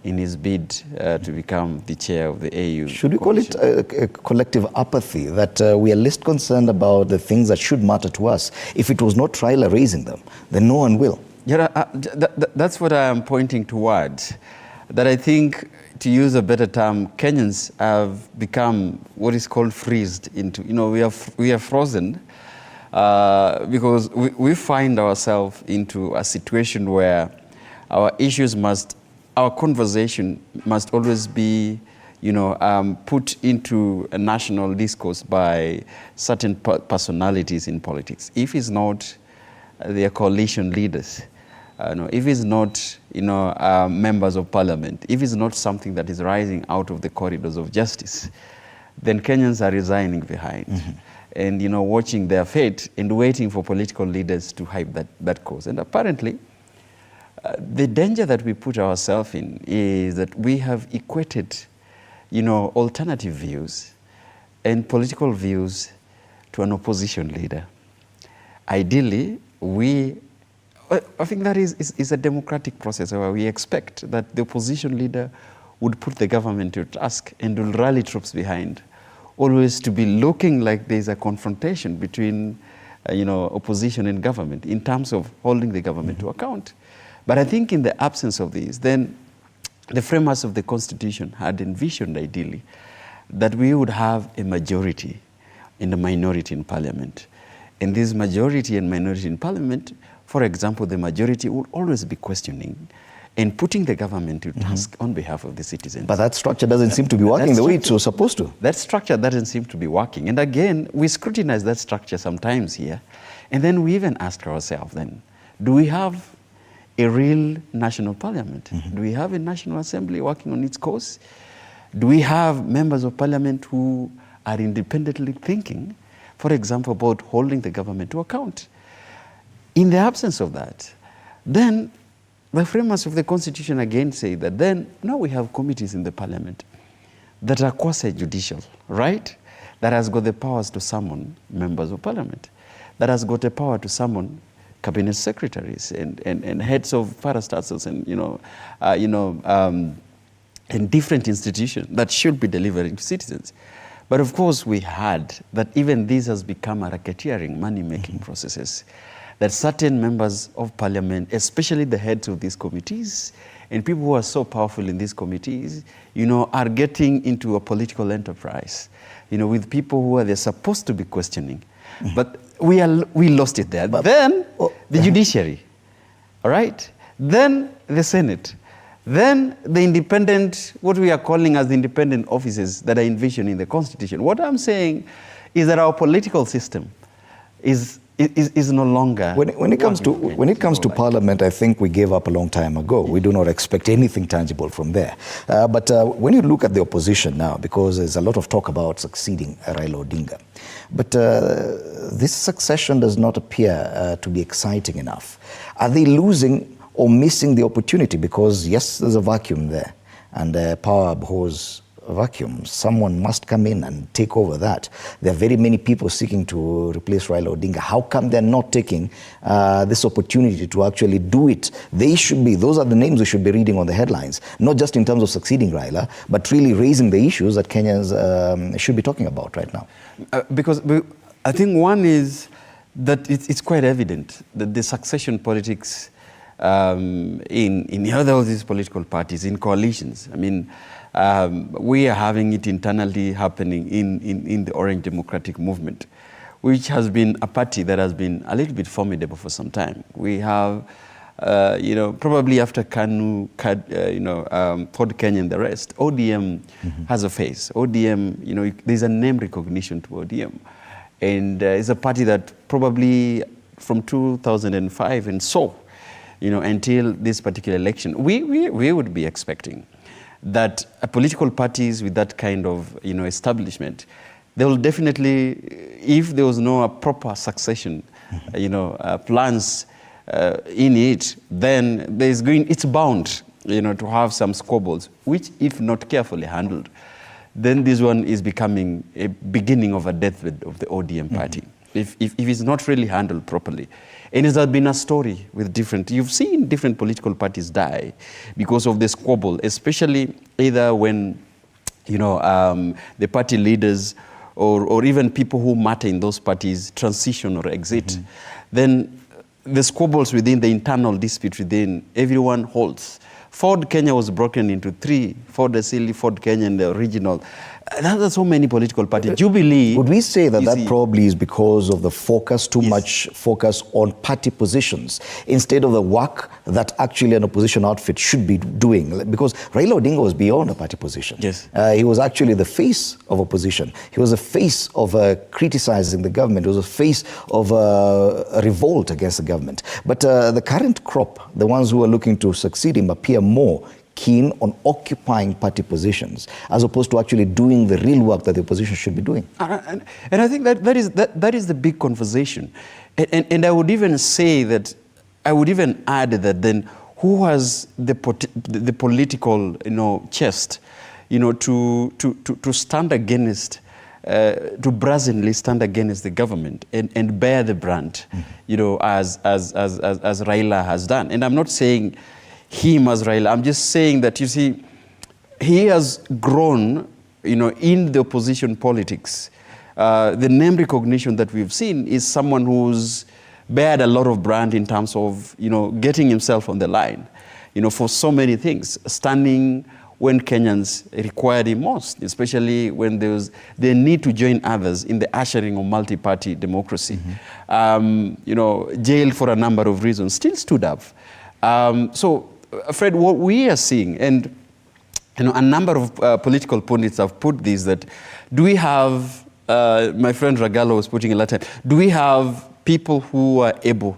in his bid to become the chair of the AU. Should we call it a collective apathy, that we are less concerned about the things that should matter to us? If it was not Raila raising them, then no one will. Yeah, that's what I am pointing towards. That I think, to use a better term, Kenyans have become what is called freezed into, we are frozen because we find ourselves into a situation where our our conversation must always be, put into a national discourse by certain personalities in politics. If it's not their coalition leaders, if it's not, members of parliament, if it's not something that is rising out of the corridors of justice, then Kenyans are resigning behind and, watching their fate and waiting for political leaders to hype that cause. And apparently, the danger that we put ourselves in is that we have equated, alternative views and political views to an opposition leader. Ideally, I think that is a democratic process where we expect that the opposition leader would put the government to task and will rally troops behind, always to be looking like there's a confrontation between, opposition and government in terms of holding the government to account. But I think in the absence of this, then the framers of the Constitution had envisioned ideally that we would have a majority and a minority in parliament. And this majority and minority in parliament, for example, the majority would always be questioning and putting the government to task on behalf of the citizens. But that structure doesn't seem to be working the way it was supposed to. That structure doesn't seem to be working. And again, we scrutinize that structure sometimes here. And then we even ask ourselves then, do we have a real national parliament? Do we have a national assembly working on its course? Do we have members of parliament who are independently thinking, for example, about holding the government to account? In the absence of that, then the framers of the Constitution again say that then now we have committees in the parliament that are quasi-judicial, right? That has got the powers to summon members of parliament, that has got the power to summon cabinet secretaries and heads of parastatals and different institutions that should be delivering to citizens. But of course, we heard that even this has become a racketeering, money-making processes, that certain members of parliament, especially the heads of these committees, and people who are so powerful in these committees, are getting into a political enterprise, with people who they're supposed to be questioning. But we lost it there. But then the judiciary, all right? Then the Senate. Then the independent, what we are calling as the independent offices that are envisioned in the Constitution. What I'm saying is that our political system is no longer. When it comes to Parliament, I think we gave up a long time ago. We do not expect anything tangible from there. But when you look at the opposition now, because there's a lot of talk about succeeding Raila Odinga, but this succession does not appear to be exciting enough. Are they losing or missing the opportunity? Because yes, there's a vacuum there, and power abhors a vacuum. Someone must come in and take over that. There are very many people seeking to replace Raila Odinga. How come they're not taking this opportunity to actually do it? Those are the names we should be reading on the headlines, not just in terms of succeeding Raila, but really raising the issues that Kenyans should be talking about right now. Because I think one is that it's quite evident that the succession politics in all these political parties, in coalitions. I mean, we are having it internally happening in the Orange Democratic Movement, which has been a party that has been a little bit formidable for some time. We have, probably after KANU, Ford Kenya and the rest, ODM has a face. ODM, there's a name recognition to ODM. And it's a party that probably from 2005 and so, until this particular election, we would be expecting that political parties with that kind of, establishment, they will definitely, if there was no proper succession, plans in it, then it's bound, to have some squabbles, which if not carefully handled, then this one is becoming a beginning of a deathbed of the ODM party. If it's not really handled properly. And it has been a story with you've seen different political parties die because of the squabble, especially either when, the party leaders or even people who matter in those parties transition or exit. Then the squabbles within the internal dispute within, everyone holds. Ford Kenya was broken into three, Ford Asili, Ford Kenya, and the original. There are so many political parties. Jubilee. Would we say that probably is because of the focus, much focus on party positions instead of the work that actually an opposition outfit should be doing? Because Raila Odinga was beyond a party position. Yes. He was actually the face of opposition. He was the face of criticizing the government. He was the face of a revolt against the government. But the current crop, the ones who are looking to succeed him, appear more keen on occupying party positions as opposed to actually doing the real work that the opposition should be doing. And I think that is the big conversation. And I would even say that, I would even add that then who has the political chest to stand against, to brazenly stand against the government and bear the brunt, as Raila has done. And I'm not saying him as Raila. I'm just saying that, he has grown, in the opposition politics. The name recognition that we've seen is someone who's bared a lot of brand in terms of, getting himself on the line, for so many things, standing when Kenyans required him most, especially when they need to join others in the ushering of multi-party democracy. Jailed for a number of reasons, still stood up. So, Fred, what we are seeing, and a number of political pundits have put this, that do we have, my friend Ragalo was putting a lot of time, do we have people who are able,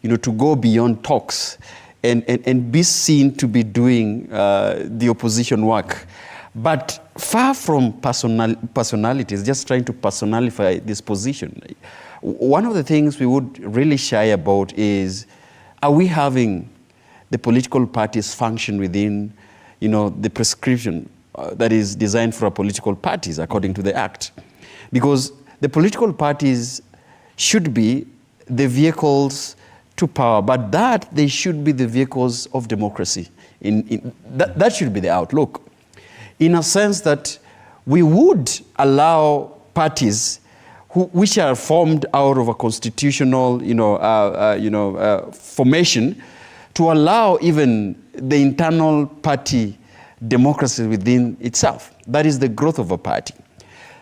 to go beyond talks and be seen to be doing the opposition work, but far from personalities, just trying to personalify this position? One of the things we would really shy about is, are we having the political parties function within, the prescription that is designed for political parties according to the Act? Because the political parties should be the vehicles to power, but that they should be the vehicles of democracy. That should be the outlook. In a sense that we would allow parties which are formed out of a constitutional, formation, to allow even the internal party democracy within itself. That is the growth of a party.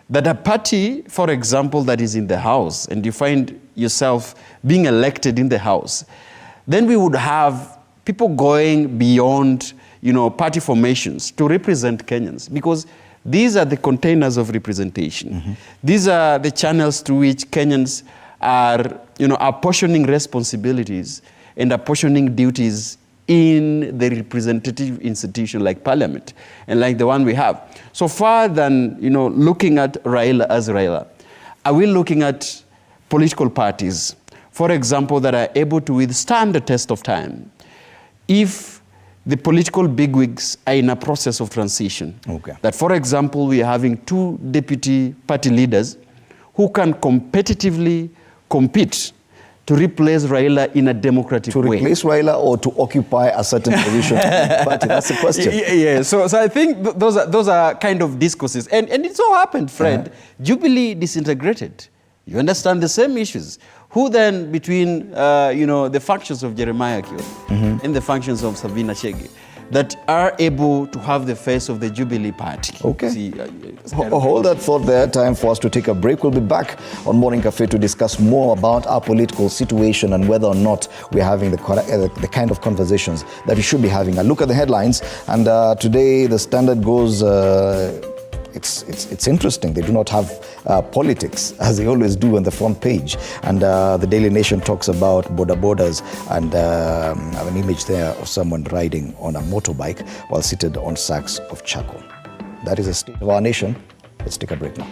That a party, for example, that is in the House, and you find yourself being elected in the House, then we would have people going beyond, party formations to represent Kenyans, because these are the containers of representation. Mm-hmm. These are the channels through which Kenyans are, apportioning responsibilities and apportioning duties in the representative institution like Parliament and like the one we have. So far than, looking at Raila as Raila, are we looking at political parties, for example, that are able to withstand the test of time if the political bigwigs are in a process of transition? Okay. That, for example, we are having 2 deputy party leaders who can competitively compete to replace Raila in a democratic way. To replace Raila or to occupy a certain position in the party? That's the question. Yeah. So I think those are kind of discourses. And it so happened, Fred, Jubilee disintegrated. You understand the same issues. Who then, between the functions of Jeremiah Kioni and the functions of Sabina Chege, that are able to have the face of the Jubilee Party? Okay. See, hold that thought there. Time for us to take a break. We'll be back on Morning Cafe to discuss more about our political situation and whether or not we're having the kind of conversations that we should be having. A look at the headlines, and today the Standard goes... It's interesting. They do not have politics, as they always do on the front page. And the Daily Nation talks about border borders, and I have an image there of someone riding on a motorbike while seated on sacks of charcoal. That is the state of our nation. Let's take a break now.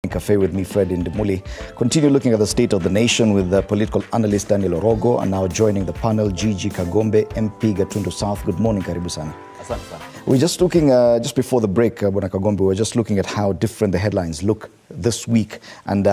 Cafe with me, Fred Indimuli. Continue looking at the state of the nation with the political analyst Daniel Orogo, and now joining the panel, Gigi Kagombe, MP Gatundu South. Good morning, karibu sana. We're just looking, just before the break, Bwana Kagombe, we're just looking at how different the headlines look this week and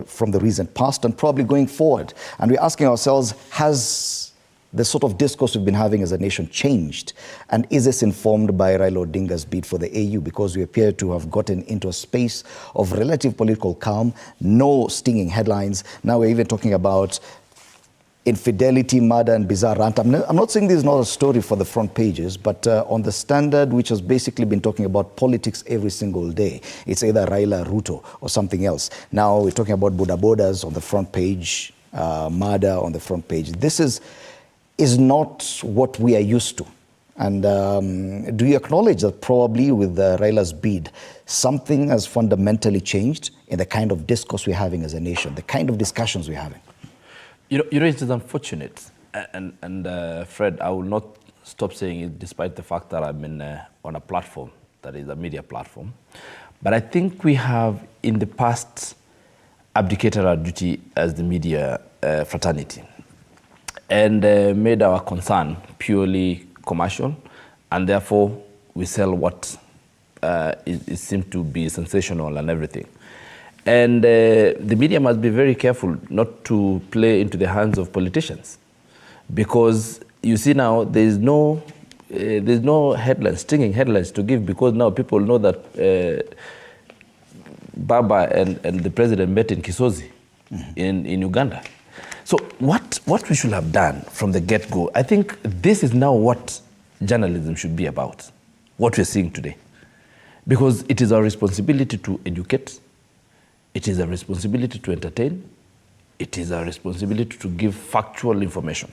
from the recent past and probably going forward. And we're asking ourselves, has the sort of discourse we've been having as a nation changed? And is this informed by Raila Odinga's bid for the AU? Because we appear to have gotten into a space of relative political calm, no stinging headlines. Now we're even talking about infidelity, murder, and bizarre rant. I'm not saying this is not a story for the front pages, but on the Standard, which has basically been talking about politics every single day, it's either Raila, Ruto, or something else. Now we're talking about Boda Bodas on the front page, murder on the front page. This is not what we are used to. And do you acknowledge that probably with Raila's bid, something has fundamentally changed in the kind of discourse we're having as a nation, the kind of discussions we're having? You know, it is unfortunate, and Fred, I will not stop saying it despite the fact that I'm on a platform that is a media platform. But I think we have, in the past, abdicated our duty as the media fraternity and made our concern purely commercial, and therefore we sell what it seems to be sensational and everything. And the media must be very careful not to play into the hands of politicians, because you see now there's no headlines, stinging headlines to give, because now people know that BAMBA and the president met in Kisozi in Uganda. So what we should have done from the get-go, I think this is now what journalism should be about, what we're seeing today. Because it is our responsibility to educate, it is a responsibility to entertain, it is our responsibility to give factual information.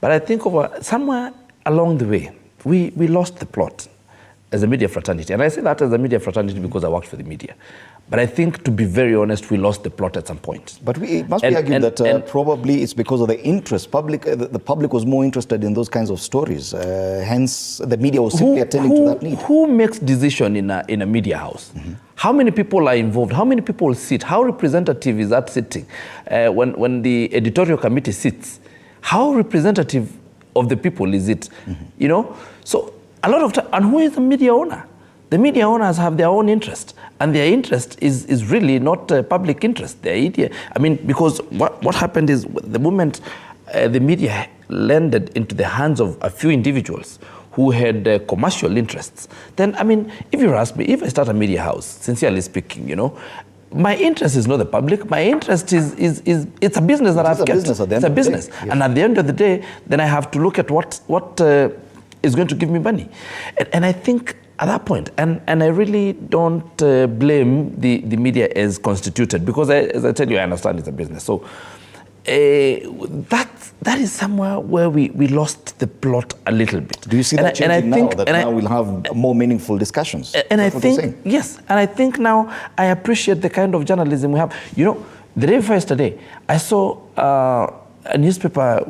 But I think somewhere along the way, we lost the plot as a media fraternity. And I say that as a media fraternity because I worked for the media. But I think, to be very honest, we lost the plot at some point. But it must be argued that probably it's because of the interest. The public was more interested in those kinds of stories. Hence, the media was simply attending to that need. Who makes decision in a media house? How many people are involved? How many people sit? How representative is that sitting? When the editorial committee sits, how representative of the people is it? You know, so a lot of time. And who is the media owner? The media owners have their own interest, and their interest is really not public interest. Because what happened is, the moment the media landed into the hands of a few individuals who had commercial interests, then, if you ask me, if I start a media house, sincerely speaking, you know, my interest is not the public. My interest is it's a business that I've kept. It's a business. Yes. And at the end of the day, then I have to look at what is going to give me money. And I think at that point, and I really don't blame the media as constituted, because as I tell you, I understand it's a business. So that is somewhere where we lost the plot a little bit. Do you see that changing now? Now we'll have more meaningful discussions. And I think, yes, and I think now I appreciate the kind of journalism we have. You know, the day before yesterday, I saw a newspaper,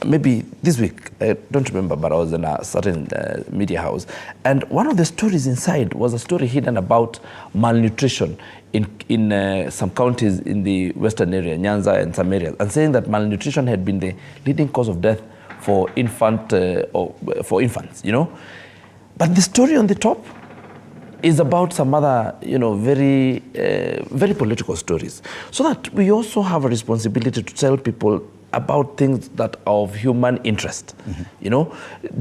maybe this week, I don't remember, but I was in a certain media house, and one of the stories inside was a story hidden about malnutrition in some counties in the western area, Nyanza and some areas, and saying that malnutrition had been the leading cause of death for infants, you know. But the story on the top is about some other, you know, very political stories. So that we also have a responsibility to tell people about things that are of human interest, you know,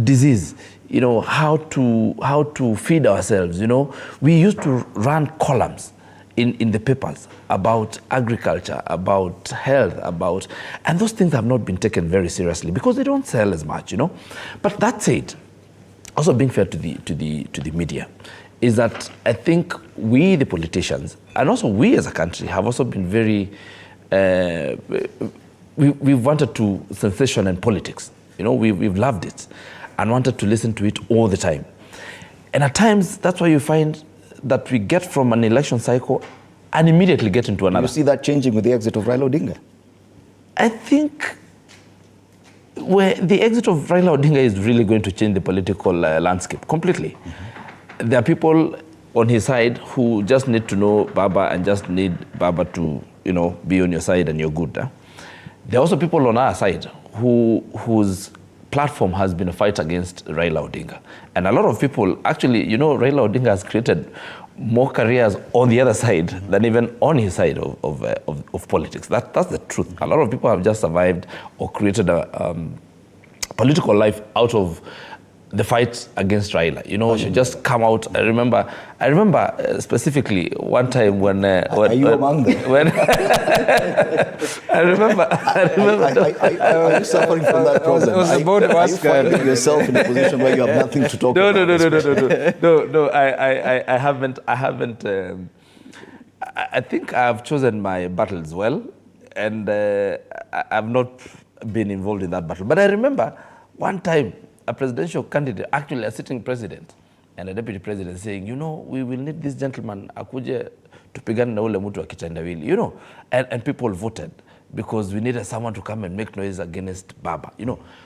disease, you know, how to feed ourselves, you know. We used to run columns in the papers about agriculture, about health, and those things have not been taken very seriously because they don't sell as much, you know. But that said, also being fair to the media, is that I think we, the politicians, and also we as a country, have also been very we've wanted to sensation and politics. You know, we've loved it and wanted to listen to it all the time. And at times, that's why you find that we get from an election cycle and immediately get into another. You see that changing with the exit of Raila Odinga? I think where the exit of Raila Odinga is really going to change the political landscape completely. There are people on his side who just need to know Baba and just need Baba to, be on your side and you're good. There are also people on our side whose platform has been a fight against Raila Odinga. And a lot of people, actually, Raila Odinga has created more careers on the other side than even on his side of politics. That's the truth. A lot of people have just survived or created a political life out of the fight against Raila. She just come out. I remember specifically one time when are you among them? When I remember. Are you suffering from that problem? I was about to ask finding yourself in a position where you have nothing to talk about. No. I haven't. I think I've chosen my battles well, and I've not been involved in that battle. But I remember one time, a presidential candidate, actually a sitting president and a deputy president saying, we will need this gentleman akuje tupigane na ule mtu wa kitendawili, and people voted because we needed someone to come and make noise against Baba,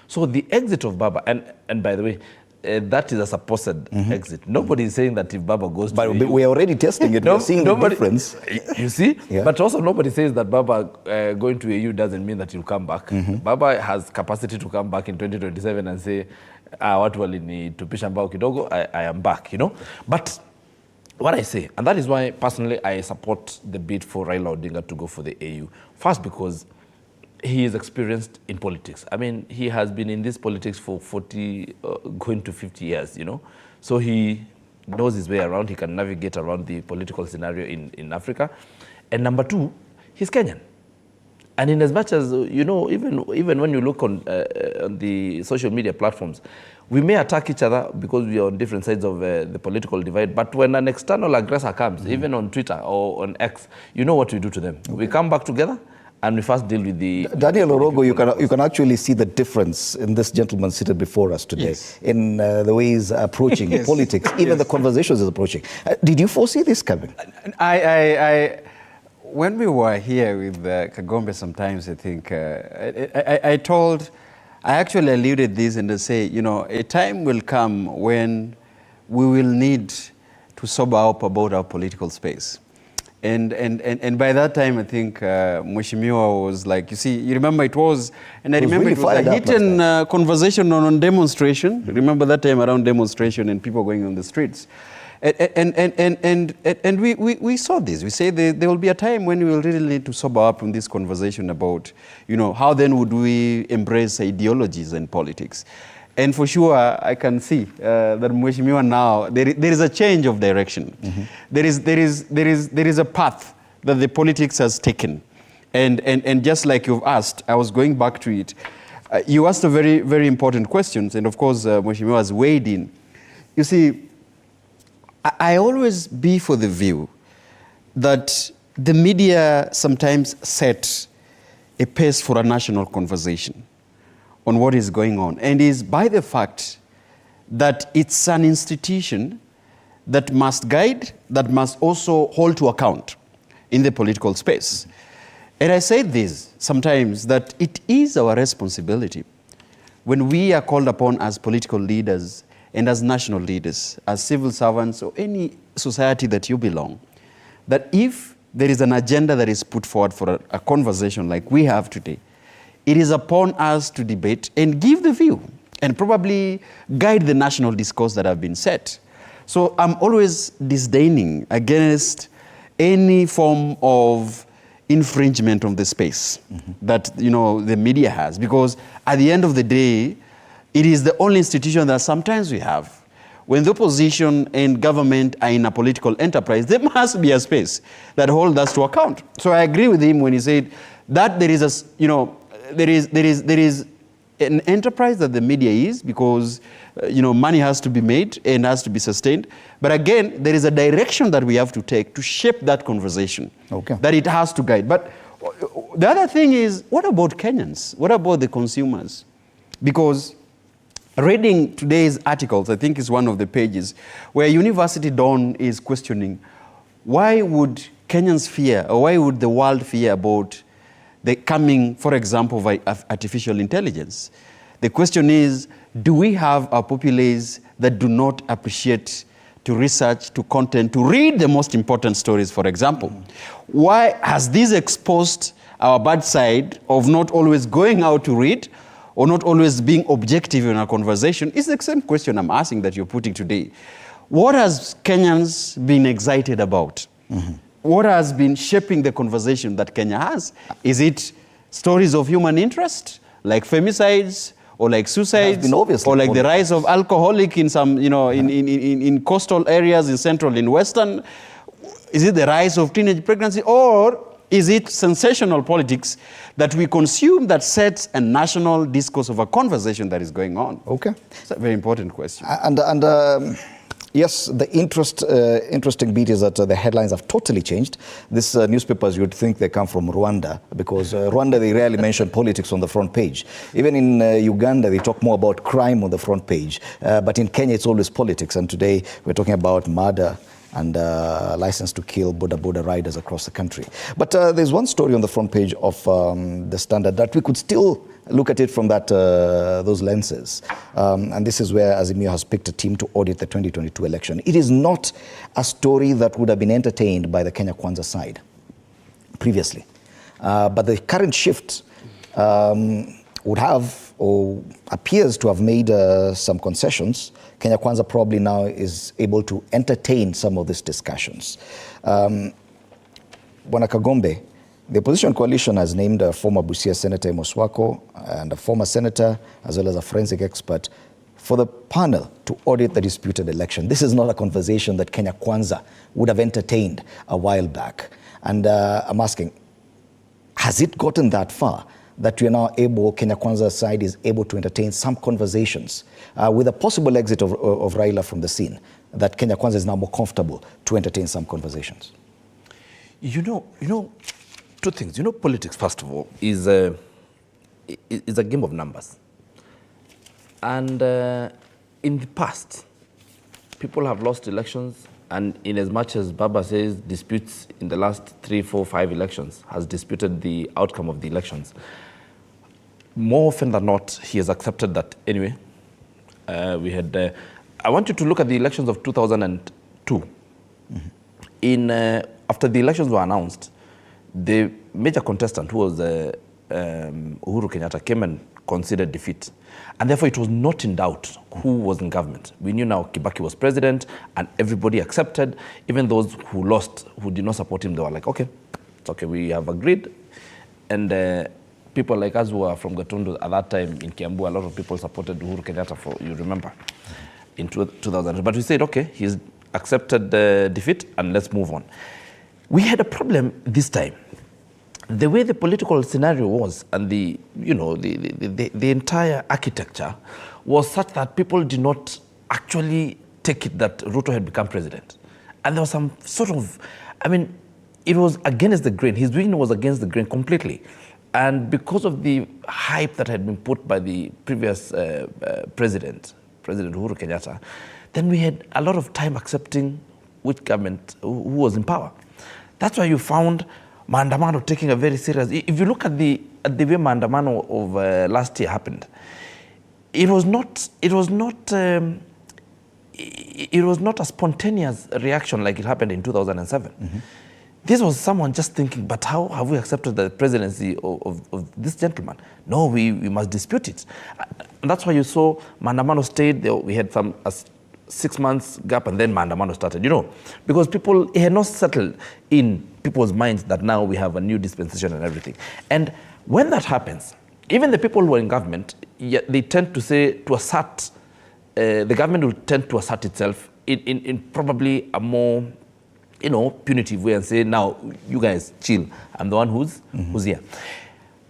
So the exit of Baba, and by the way, that is a supposed exit. Nobody is saying that if Baba goes to But we are already testing it. We're seeing the difference. You see? Yeah. But also nobody says that Baba going to AU doesn't mean that he'll come back. Baba has capacity to come back in 2027 and say, watu walinitupisha mbao kidogo, I am back, But what I say, and that is why personally I support the bid for Raila Odinga to go for the AU. First, because he is experienced in politics. I mean, he has been in this politics for 40, going to 50 years, So he knows his way around. He can navigate around the political scenario in Africa. And number two, he's Kenyan. And in as much as, even when you look on the social media platforms, we may attack each other because we are on different sides of the political divide. But when an external aggressor comes, even on Twitter or on X, you know what we do to them. We come back together. And we first deal with the... Daniel Orogo, you can actually see the difference in this gentleman seated before us today, in the way he's approaching politics, even the conversations he's approaching. Did you foresee this coming? When we were here with Kagombe sometimes, I think, I actually alluded this and to say, a time will come when we will need to sober up about our political space. And by that time, I think Mheshimiwa was like, you remember it was, and I remember it was a hidden conversation on demonstration. Remember that time around demonstration and people going on the streets. And we saw this. We say there will be a time when we will really need to sober up in this conversation about, how then would we embrace ideologies and politics. And for sure, I can see that Mheshimiwa now, there is a change of direction. There is a path that the politics has taken. And just like you've asked, I was going back to it. You asked a very, very important questions. And of course, Mheshimiwa has weighed in. You see, I always be for the view that the media sometimes set a pace for a national conversation on what is going on, and is by the fact that it's an institution that must guide, that must also hold to account in the political space. And I say this sometimes, that it is our responsibility when we are called upon as political leaders and as national leaders, as civil servants or any society that you belong, that if there is an agenda that is put forward for a conversation like we have today, it is upon us to debate and give the view and probably guide the national discourse that have been set. So I'm always disdaining against any form of infringement of the space that the media has, because at the end of the day, it is the only institution that sometimes we have. When the opposition and government are in a political enterprise, there must be a space that holds us to account. So I agree with him when he said that there is there is an enterprise that the media is, because money has to be made and has to be sustained. But again, there is a direction that we have to take to shape that conversation, that it has to guide. But the other thing is, what about Kenyans? What about the consumers? Because reading today's articles, I think is one of the pages, where University Dawn is questioning, why would Kenyans fear, or why would the world fear about the coming, for example, of artificial intelligence? The question is, do we have a populace that do not appreciate to research, to content, to read the most important stories, for example. Why has this exposed our bad side of not always going out to read or not always being objective in our conversation? It's the same question I'm asking that you're putting today. What has Kenyans been excited about? What has been shaping the conversation that Kenya has? Is it stories of human interest, like femicides, or like suicides, or like the rise of alcoholic in some, in coastal areas, in central, in western? Is it the rise of teenage pregnancy, or is it sensational politics that we consume that sets a national discourse of a conversation that is going on? Okay. It's a very important question. Yes, the interesting bit is that the headlines have totally changed. These newspapers, you'd think they come from Rwanda, because Rwanda, they rarely mention politics on the front page. Even in Uganda, they talk more about crime on the front page. But in Kenya, it's always politics. And today, we're talking about murder and license to kill boda riders across the country. But there's one story on the front page of the Standard that we could still look at it from those lenses. And this is where Azimio has picked a team to audit the 2022 election. It is not a story that would have been entertained by the Kenya Kwanza side previously. But the current shift would have, or appears to have made some concessions. Kenya Kwanza probably now is able to entertain some of these discussions. Bwana Kagombe, the opposition coalition has named a former Busia Senator Moswako and a former senator, as well as a forensic expert, for the panel to audit the disputed election. This is not a conversation that Kenya Kwanza would have entertained a while back. And I'm asking, has it gotten that far that we are now able, Kenya Kwanza side is able to entertain some conversations with a possible exit of Raila from the scene, that Kenya Kwanza is now more comfortable to entertain some conversations? You know, two things. Politics, first of all, is a game of numbers. And in the past, people have lost elections, and in as much as Baba says disputes in the last 3, 4, 5 elections, has disputed the outcome of the elections, more often than not, he has accepted that anyway. We had, I want you to look at the elections of 2002. After the elections were announced, the major contestant, who was Uhuru Kenyatta, came and conceded defeat. And therefore, it was not in doubt who was in government. We knew now Kibaki was president, and everybody accepted. Even those who lost, who did not support him, they were like, okay, it's okay, we have agreed. And people like us who were from Gatundu at that time in Kiambu, a lot of people supported Uhuru Kenyatta, for, you remember, in 2000. But we said, okay, he's accepted the defeat, and let's move on. We had a problem this time. The way the political scenario was, and the entire architecture was such that people did not actually take it that Ruto had become president. And there was some sort of, it was against the grain. His winning was against the grain completely. And because of the hype that had been put by the previous President Uhuru Kenyatta, then we had a lot of time accepting which government, who was in power. That's why you found Maandamano taking a very serious. If you look at the way Maandamano of last year happened, it was not a spontaneous reaction like it happened in 2007. This was someone just thinking, but how have we accepted the presidency of this gentleman? No, we must dispute it. And that's why you saw Maandamano stayed there. We had some 6 months gap, and then Maandamano started, because it had not settled in people's minds that now we have a new dispensation and everything. And when that happens, even the people who are in government, they tend to say, to assert, the government will tend to assert itself in probably a more, punitive way, and say, now, you guys chill, I'm the one who's here.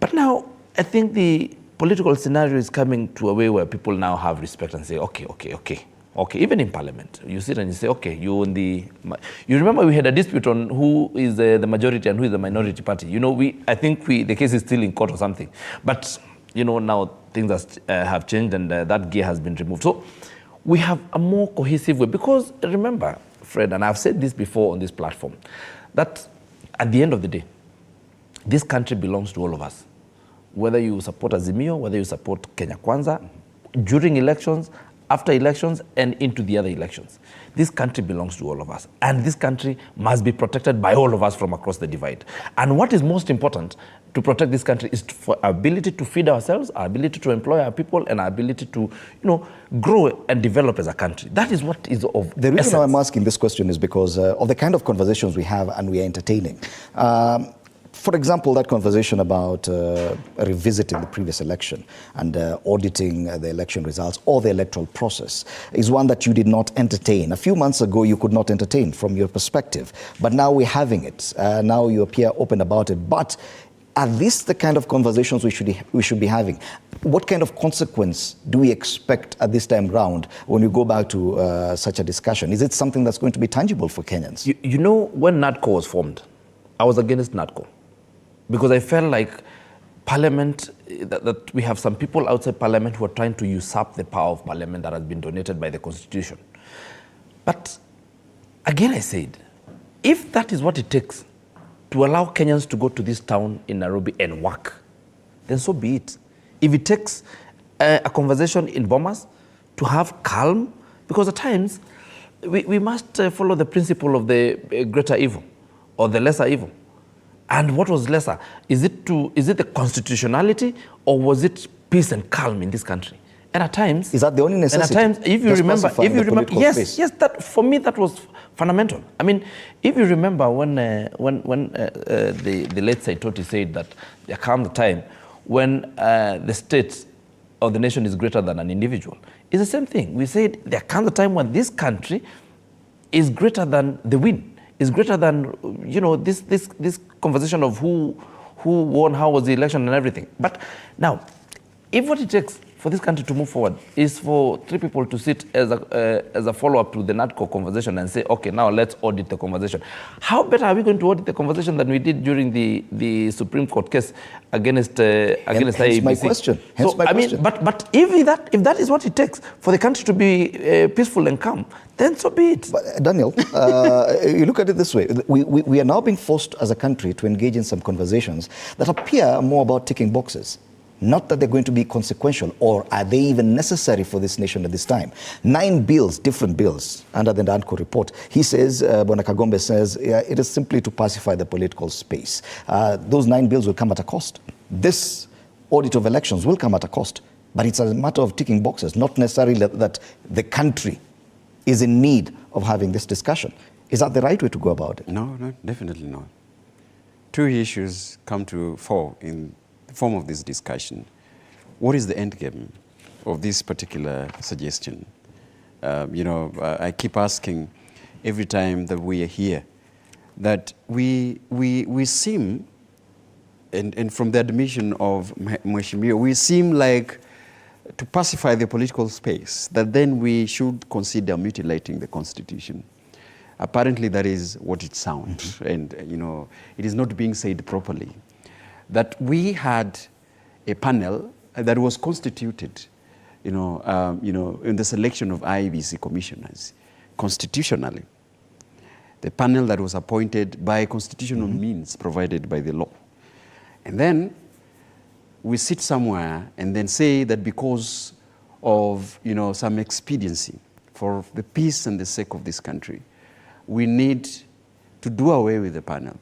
But now, I think the political scenario is coming to a way where people now have respect and say, okay, even in parliament, you sit and you say, okay, you remember we had a dispute on who is the majority and who is the minority party. I think the case is still in court or something. But, now things have changed, and that gear has been removed. So we have a more cohesive way, because remember, Fred, and I've said this before on this platform, that at the end of the day, this country belongs to all of us. Whether you support Azimio, whether you support Kenya Kwanza, during elections, after elections and into the other elections. This country belongs to all of us, and this country must be protected by all of us from across the divide. And what is most important to protect this country is for our ability to feed ourselves, our ability to employ our people, and our ability to, grow and develop as a country. That is what is of the reason essence. I'm asking this question is because of the kind of conversations we have and we are entertaining. For example, that conversation about revisiting the previous election and auditing the election results or the electoral process is one that you did not entertain. A few months ago, you could not entertain from your perspective, but now we're having it. Now you appear open about it. But are these the kind of conversations we should be having? What kind of consequence do we expect at this time round when we go back to such a discussion? Is it something that's going to be tangible for Kenyans? You know, when NADCO was formed, I was against NADCO because I felt like Parliament, that we have some people outside Parliament who are trying to usurp the power of Parliament that has been donated by the Constitution. But again, I said, if that is what it takes to allow Kenyans to go to this town in Nairobi and work, then so be it. If it takes a conversation in Bomas to have calm, because at times we must follow the principle of the greater evil or the lesser evil. And what was lesser? Is it the constitutionality, or was it peace and calm in this country? And at times, is that the only necessity? And at times, if you remember, yes, that for me that was fundamental. I mean, if you remember when the late Saitoti said that there comes a time when the state or the nation is greater than an individual, it's the same thing. We said there comes a time when this country is greater than the win. Is greater than, this conversation of who won, how was the election and everything. But now, if what it takes for this country to move forward is for three people to sit as a follow-up to the NADCO conversation and say, okay, now let's audit the conversation. How better are we going to audit the conversation than we did during the Supreme Court case against IEBC? Hence my question. But if that is what it takes for the country to be peaceful and calm, then so be it. But Daniel, you look at it this way. We are now being forced as a country to engage in some conversations that appear more about ticking boxes. Not that they're going to be consequential, or are they even necessary for this nation at this time? 9 bills, different bills, under the NADCO report. He says, Bwana Kagombe says, it is simply to pacify the political space. Those 9 bills will come at a cost. This audit of elections will come at a cost. But it's a matter of ticking boxes, not necessarily that the country is in need of having this discussion. Is that the right way to go about it? No, definitely not. 2 issues come to fore in form of this discussion. What is the end game of this particular suggestion? I keep asking every time that we are here that we seem, and from the admission of Mheshimiwa, we seem like to pacify the political space, that then we should consider mutilating the Constitution. Apparently that is what it sounds, and it is not being said properly. That we had a panel that was constituted, in the selection of IEBC commissioners, constitutionally. The panel that was appointed by constitutional means provided by the law. And then we sit somewhere and then say that because of, some expediency for the peace and the sake of this country, we need to do away with the panel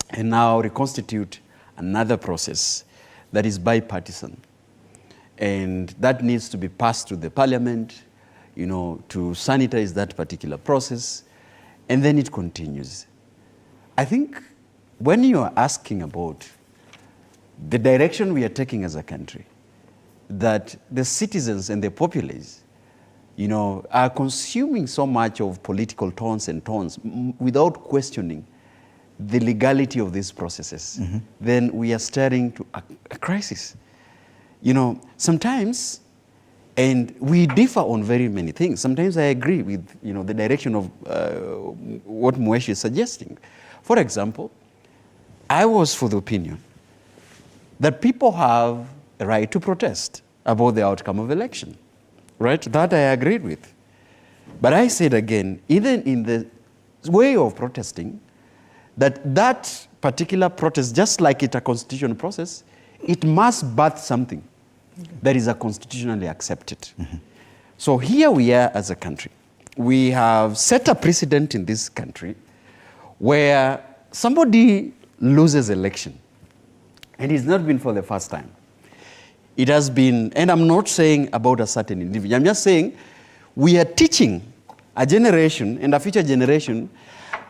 and now reconstitute another process that is bipartisan. And that needs to be passed to the parliament, to sanitize that particular process, and then it continues. I think when you are asking about the direction we are taking as a country, that the citizens and the populace, are consuming so much of political tones and tones without questioning the legality of these processes, then we are staring to a crisis. Sometimes, and we differ on very many things. Sometimes I agree with, the direction of what Mweshi is suggesting. For example, I was for the opinion that people have a right to protest about the outcome of election, right? That I agreed with. But I said again, even in the way of protesting, that particular protest, just like it's a constitutional process, it must birth something that is constitutionally accepted. So here we are as a country. We have set a precedent in this country where somebody loses election. And it's not been for the first time. It has been, and I'm not saying about a certain individual, I'm just saying we are teaching a generation and a future generation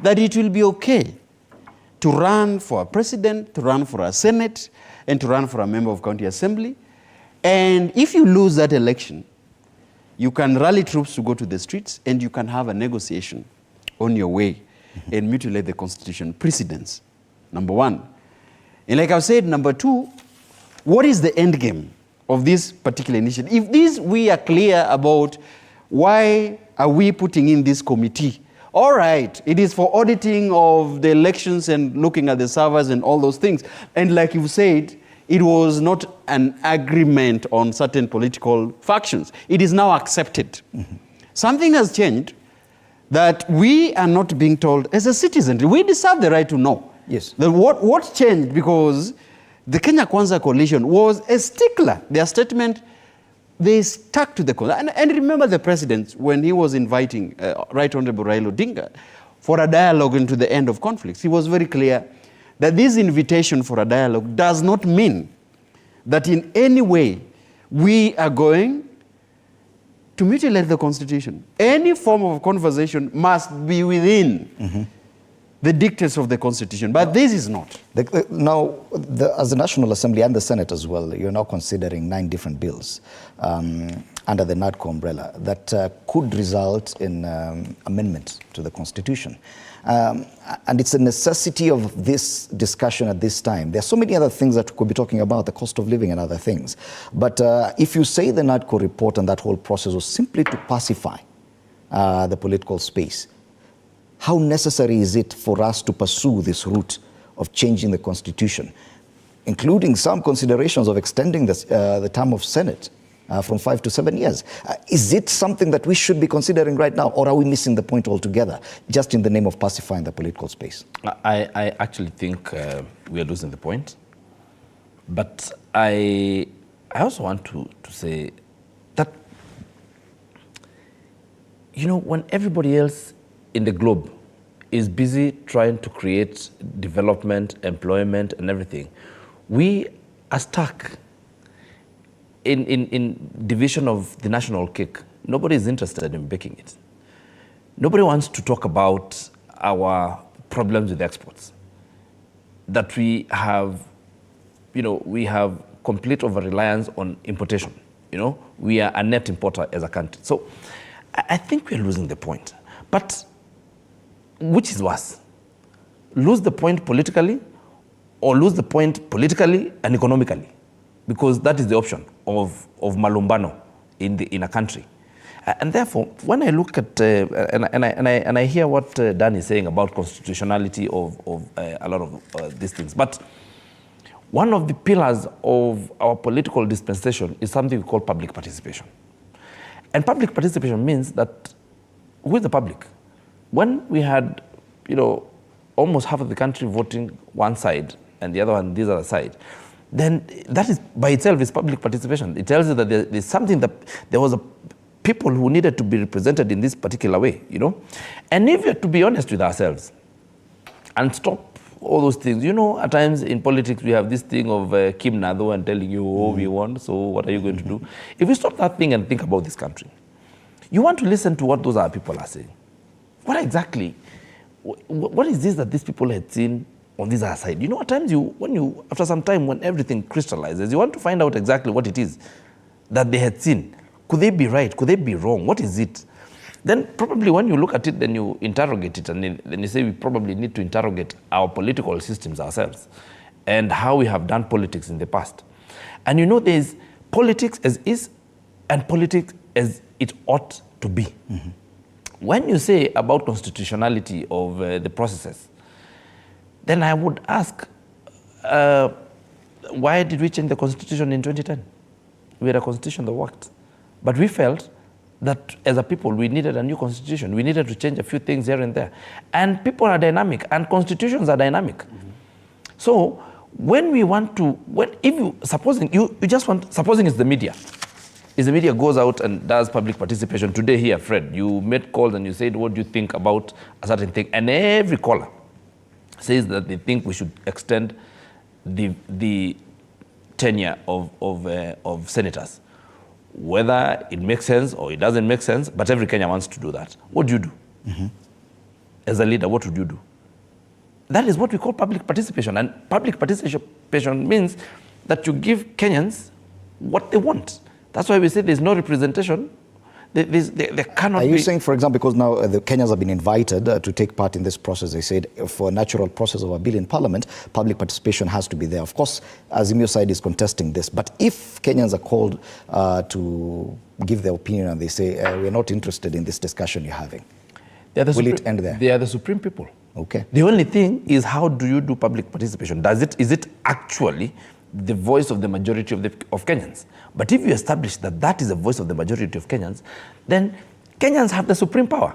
that it will be okay to run for a president, to run for a senate, and to run for a member of county assembly. And if you lose that election, you can rally troops to go to the streets and you can have a negotiation on your way and mutilate the constitution. Precedents, number one. And like I've said, number two, what is the end game of this particular initiative? If this we are clear about why are we putting in this committee, all right, it is for auditing of the elections and looking at the servers and all those things. And like you said, it was not an agreement on certain political factions. It is now accepted. Something has changed that we are not being told as a citizen. We deserve the right to know. Yes. What changed? Because the Kenya Kwanza coalition was a stickler. Their statement, they stuck to the coalition. And remember the president, when he was inviting Right Honorable Raila Odinga for a dialogue into the end of conflicts, he was very clear that this invitation for a dialogue does not mean that in any way we are going to mutilate the constitution. Any form of conversation must be within the dictates of the constitution, but this is not. Now, as the National Assembly and the Senate as well, you're now considering 9 different bills under the NADCO umbrella that could result in amendment to the constitution. And it's a necessity of this discussion at this time. There are so many other things that we could be talking about, the cost of living and other things. But if you say the NADCO report and that whole process was simply to pacify the political space, how necessary is it for us to pursue this route of changing the constitution, including some considerations of extending the term of Senate from 5 to 7 years? Is it something that we should be considering right now, or are we missing the point altogether, just in the name of pacifying the political space? I actually think we are losing the point. But I also want to say that, you know, when everybody else in the globe is busy trying to create development, employment, and everything, we are stuck in division of the national cake. Nobody is interested in baking it. Nobody wants to talk about our problems with exports. That we have, you know, we have complete over-reliance on importation. You know, we are a net importer as a country. So I think we're losing the point. But which is worse? Lose the point politically or lose the point politically and economically? Because that is the option of malumbano in a country. And therefore, when I look at, and I hear what Dan is saying about constitutionality of a lot of these things, but one of the pillars of our political dispensation is something we call public participation. And public participation means that, who is the public? When we had, you know, almost half of the country voting one side and the other one this other side, then that is by itself is public participation. It tells you that there's something that there was people who needed to be represented in this particular way, you know. And if we are to be honest with ourselves and stop all those things, you know, at times in politics we have this thing of Kim Nado and telling you, oh, we won, so what are you going to do? If we stop that thing and think about this country, you want to listen to what those other people are saying. What exactly, what is this that these people had seen on this other side? You know, at times after some time, when everything crystallizes, you want to find out exactly what it is that they had seen. Could they be right? Could they be wrong? What is it? Then probably when you look at it, then you interrogate it, and then you say we probably need to interrogate our political systems ourselves and how we have done politics in the past. And you know, there's politics as is and politics as it ought to be. Mm-hmm. When you say about constitutionality of the processes, then I would ask, why did we change the constitution in 2010? We had a constitution that worked. But we felt that as a people, we needed a new constitution. We needed to change a few things here and there. And people are dynamic, and constitutions are dynamic. Mm-hmm. So when we want to, supposing it's the media, is the media goes out and does public participation. Today here, Fred, you made calls and you said, what do you think about a certain thing? And every caller says that they think we should extend the tenure of senators. Whether it makes sense or it doesn't make sense, but every Kenyan wants to do that. What do you do? As a leader, what would you do? That is what we call public participation. And public participation means that you give Kenyans what they want. That's why we say there's no representation. There cannot be. Are you saying, for example, because now the Kenyans have been invited to take part in this process, they said for a natural process of a bill in Parliament, public participation has to be there. Of course, Azimio side is contesting this. But if Kenyans are called to give their opinion and they say, we're not interested in this discussion you're having, will it end there? They are the supreme people. Okay. The only thing is, how do you do public participation? Is it actually the voice of the majority of Kenyans? But if you establish that that is the voice of the majority of Kenyans, then Kenyans have the supreme power,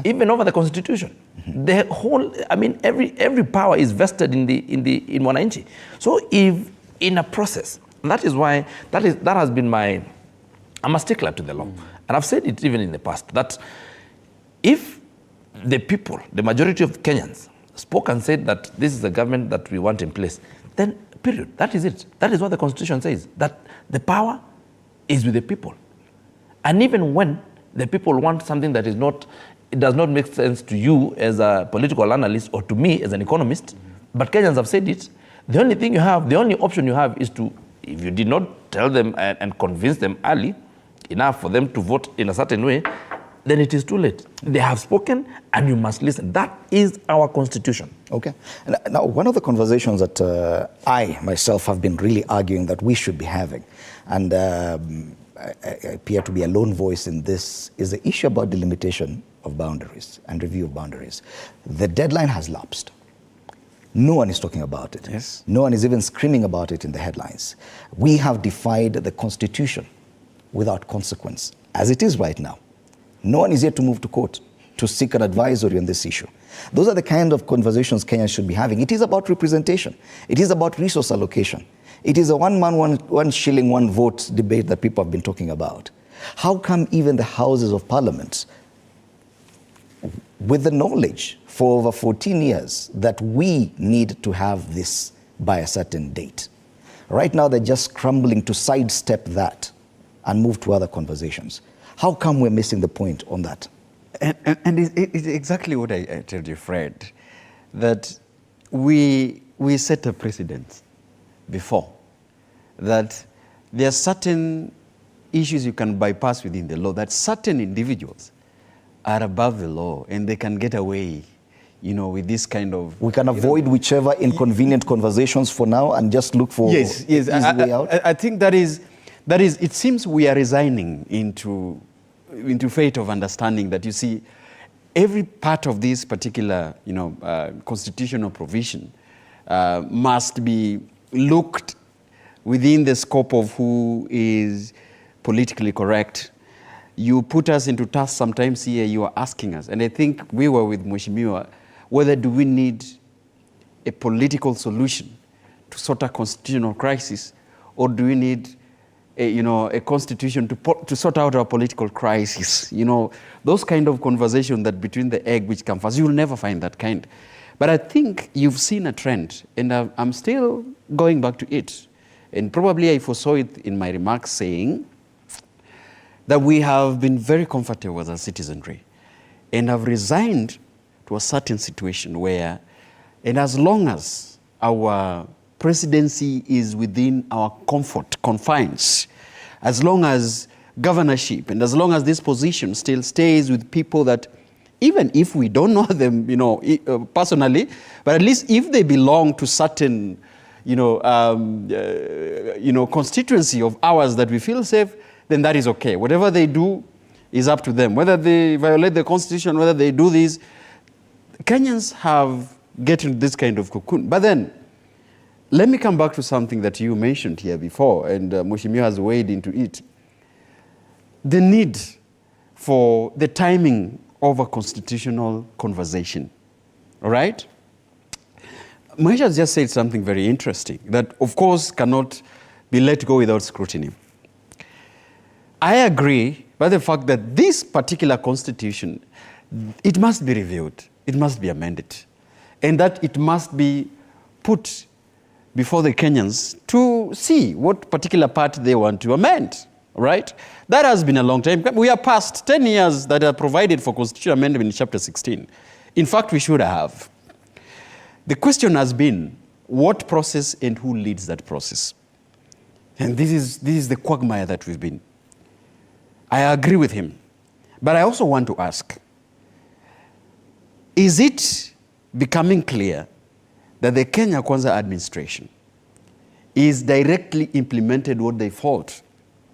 even over the constitution. The whole, I mean, every power is vested in Mwananchi. So if in a process, and that is why that has been I'm a stickler to the law, and I've said it even in the past, that if the people, the majority of Kenyans, spoke and said that this is the government that we want in place, then period. That is it. That is what the Constitution says, that the power is with the people. And even when the people want something that it does not make sense to you as a political analyst or to me as an economist, but Kenyans have said it, the only option you have is to, if you did not tell them and convince them early enough for them to vote in a certain way, then it is too late. They have spoken and you must listen. That is our constitution. Okay. Now, one of the conversations that I myself have been really arguing that we should be having, and I appear to be a lone voice in this, is the issue about delimitation of boundaries and review of boundaries. The deadline has lapsed. No one is talking about it. Yes. No one is even screaming about it in the headlines. We have defied the Constitution without consequence, as it is right now. No one is yet to move to court to seek an advisory on this issue. Those are the kind of conversations Kenyans should be having. It is about representation. It is about resource allocation. It is a one man, one shilling, one vote debate that people have been talking about. How come even the Houses of Parliament, with the knowledge for over 14 years that we need to have this by a certain date, right now they're just scrambling to sidestep that and move to other conversations? How come we're missing the point on that? And it's exactly what I told you, Fred, that we set a precedent before, that there are certain issues you can bypass within the law, that certain individuals are above the law and they can get away, with this kind of... We can avoid whichever inconvenient conversations for now and just look for yes, easy way out? I think that is, it seems we are resigning into fate of understanding that, you see, every part of this particular, constitutional provision must be looked within the scope of who is politically correct. You put us into tasks sometimes here, you are asking us, and I think we were with Mheshimiwa, whether do we need a political solution to sort a constitutional crisis, or do we need a constitution to sort out our political crisis? Those kind of conversation that between the egg which comes first, you'll never find that kind. But I think you've seen a trend, and I'm still going back to it. And probably I foresaw it in my remarks saying that we have been very comfortable as a citizenry and have resigned to a certain situation where, and as long as our presidency is within our confines, as long as governorship and as long as this position still stays with people that, even if we don't know them, personally, but at least if they belong to certain, constituency of ours that we feel safe, then that is okay. Whatever they do is up to them. Whether they violate the Constitution, whether they do this, Kenyans have gotten this kind of cocoon. But then, let me come back to something that you mentioned here before, and Mheshimiwa has weighed into it. The need for the timing of a constitutional conversation, all right? Mahesh has just said something very interesting that, of course, cannot be let go without scrutiny. I agree by the fact that this particular constitution, it must be reviewed, it must be amended, and that it must be put before the Kenyans to see what particular part they want to amend, right? That has been a long time. We are past 10 years that are provided for constitutional amendment in chapter 16. In fact, we should have. The question has been, what process and who leads that process? And this is the quagmire that we've been. I agree with him. But I also want to ask, is it becoming clear that the Kenya Kwanza administration is directly implemented what they fault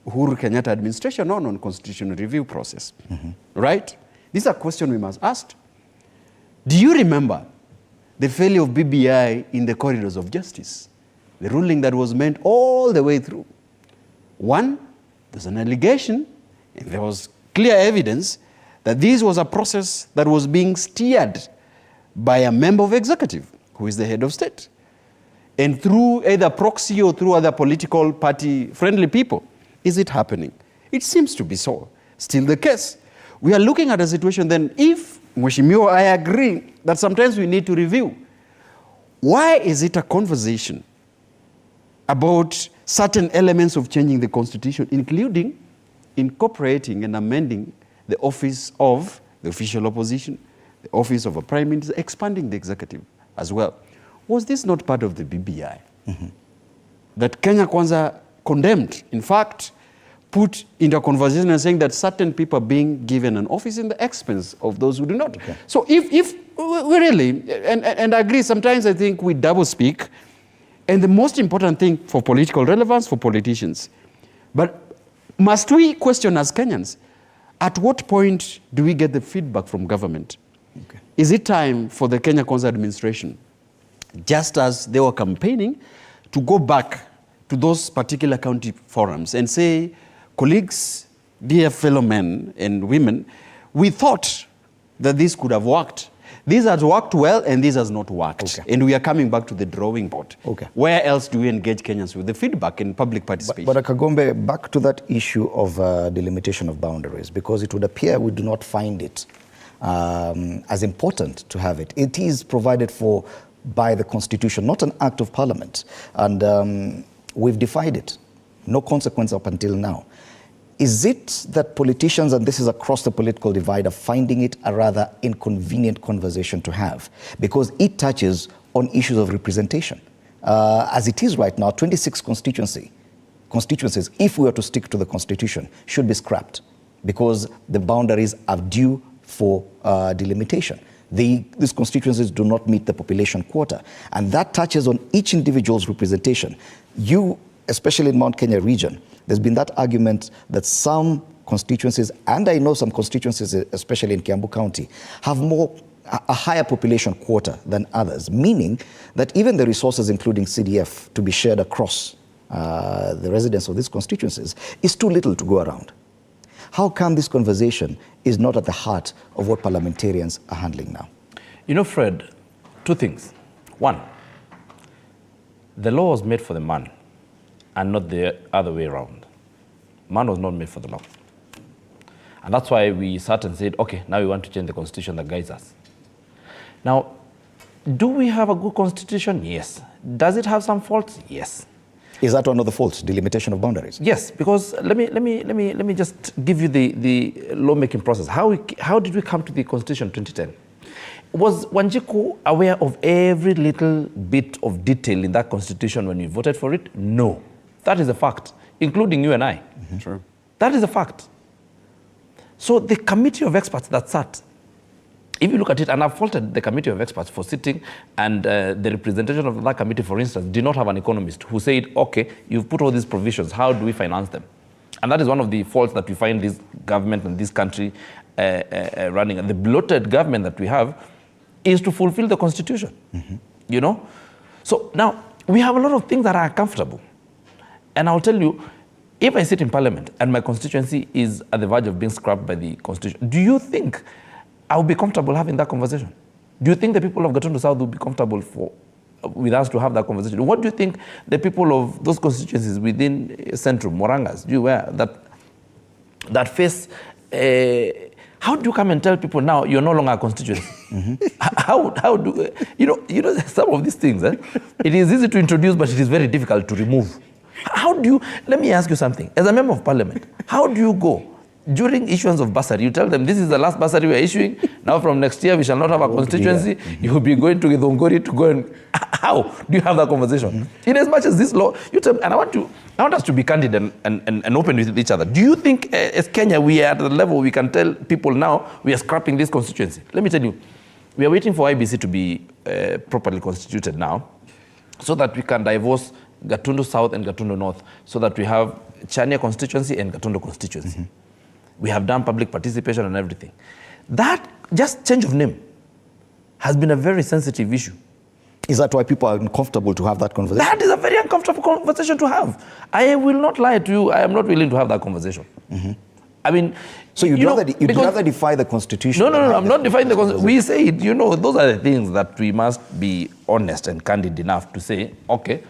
Uhuru Kenyatta administration on constitutional review process? Right? This is a question we must ask. Do you remember the failure of BBI in the corridors of justice? The ruling that was meant all the way through. One, there's an allegation, and there was clear evidence that this was a process that was being steered by a member of executive, who is the head of state. And through either proxy or through other political party-friendly people. Is it happening? It seems to be so. Still the case. We are looking at a situation then, if, Mheshimiwa, I agree that sometimes we need to review. Why is it a conversation about certain elements of changing the constitution, including incorporating and amending the office of the official opposition, the office of a prime minister, expanding the executive as well? Was this not part of the BBI? That Kenya Kwanza condemned, in fact, put into a conversation and saying that certain people are being given an office in the expense of those who do not. Okay. So if we really, and I agree, sometimes I think we double speak, and the most important thing for political relevance for politicians. But must we question as Kenyans, at what point do we get the feedback from government? Okay. Is it time for the Kenya Kwanza administration, just as they were campaigning, to go back to those particular county forums and say, colleagues, dear fellow men and women, we thought that this could have worked. This has worked well and this has not worked. Okay. And we are coming back to the drawing board. Okay. Where else do we engage Kenyans with the feedback and public participation? But Kagombe, back to that issue of delimitation of boundaries, because it would appear we do not find it as important to have it. It is provided for by the Constitution, not an act of Parliament. And we've defied it. No consequence up until now. Is it that politicians, and this is across the political divide, are finding it a rather inconvenient conversation to have? Because it touches on issues of representation. As it is right now, 26 constituencies, if we were to stick to the Constitution, should be scrapped because the boundaries are due for delimitation. These constituencies do not meet the population quota. And that touches on each individual's representation. You, especially in Mount Kenya region, there's been that argument that some constituencies, and I know some constituencies, especially in Kiambu County, have a higher population quota than others, meaning that even the resources, including CDF, to be shared across the residents of these constituencies is too little to go around. How come this conversation is not at the heart of what parliamentarians are handling now? You know, Fred, two things. One, the law was made for the man and not the other way around. Man was not made for the law. And that's why we sat and said, okay, now we want to change the constitution that guides us. Now, do we have a good constitution? Yes. Does it have some faults? Yes. Is that one of the faults, delimitation of boundaries? Yes, because let me just give you the lawmaking process. How did we come to the constitution 2010? Was Wanjiku aware of every little bit of detail in that constitution when we voted for it? No. That is a fact, including you and I. Mm-hmm. True. That is a fact. So the committee of experts that sat, if you look at it, and I've faulted the committee of experts for sitting, and the representation of that committee, for instance, did not have an economist who said, okay, you've put all these provisions, how do we finance them? And that is one of the faults that we find this government and this country running. And the bloated government that we have is to fulfill the constitution, you know? So now, we have a lot of things that are uncomfortable. And I'll tell you, if I sit in parliament and my constituency is at the verge of being scrapped by the constitution, do you think I'll be comfortable having that conversation? Do you think the people of Gatundu South will be comfortable with us to have that conversation? What do you think the people of those constituencies within Centrum, Morangas, that that face, how do you come and tell people now you're no longer a constituency? How do, you know, some of these things, it is easy to introduce, but it is very difficult to remove. How do you, let me ask you something, as a member of parliament, how do you go during issuance of bursary? You tell them this is the last bursary we are issuing, now from next year we shall not have a constituency, you will be going to Githongori to go and, how do you have that conversation? In as much as this law, you tell, and I want us to be candid and open with each other. Do you think as Kenya we are at the level we can tell people now we are scrapping this constituency? Let me tell you, we are waiting for IBC to be properly constituted now so that we can divorce Gatundu South and Gatundu North so that we have Chania constituency and Gatundu constituency. We have done public participation and everything. That just change of name has been a very sensitive issue. Is that why people are uncomfortable to have that conversation? That is a very uncomfortable conversation to have. I will not lie to you, I am not willing to have that conversation. I mean, so you'd rather defy the Constitution? No, I'm not defying the Constitution. We say it, you know, those are the things that we must be honest and candid enough to say, okay,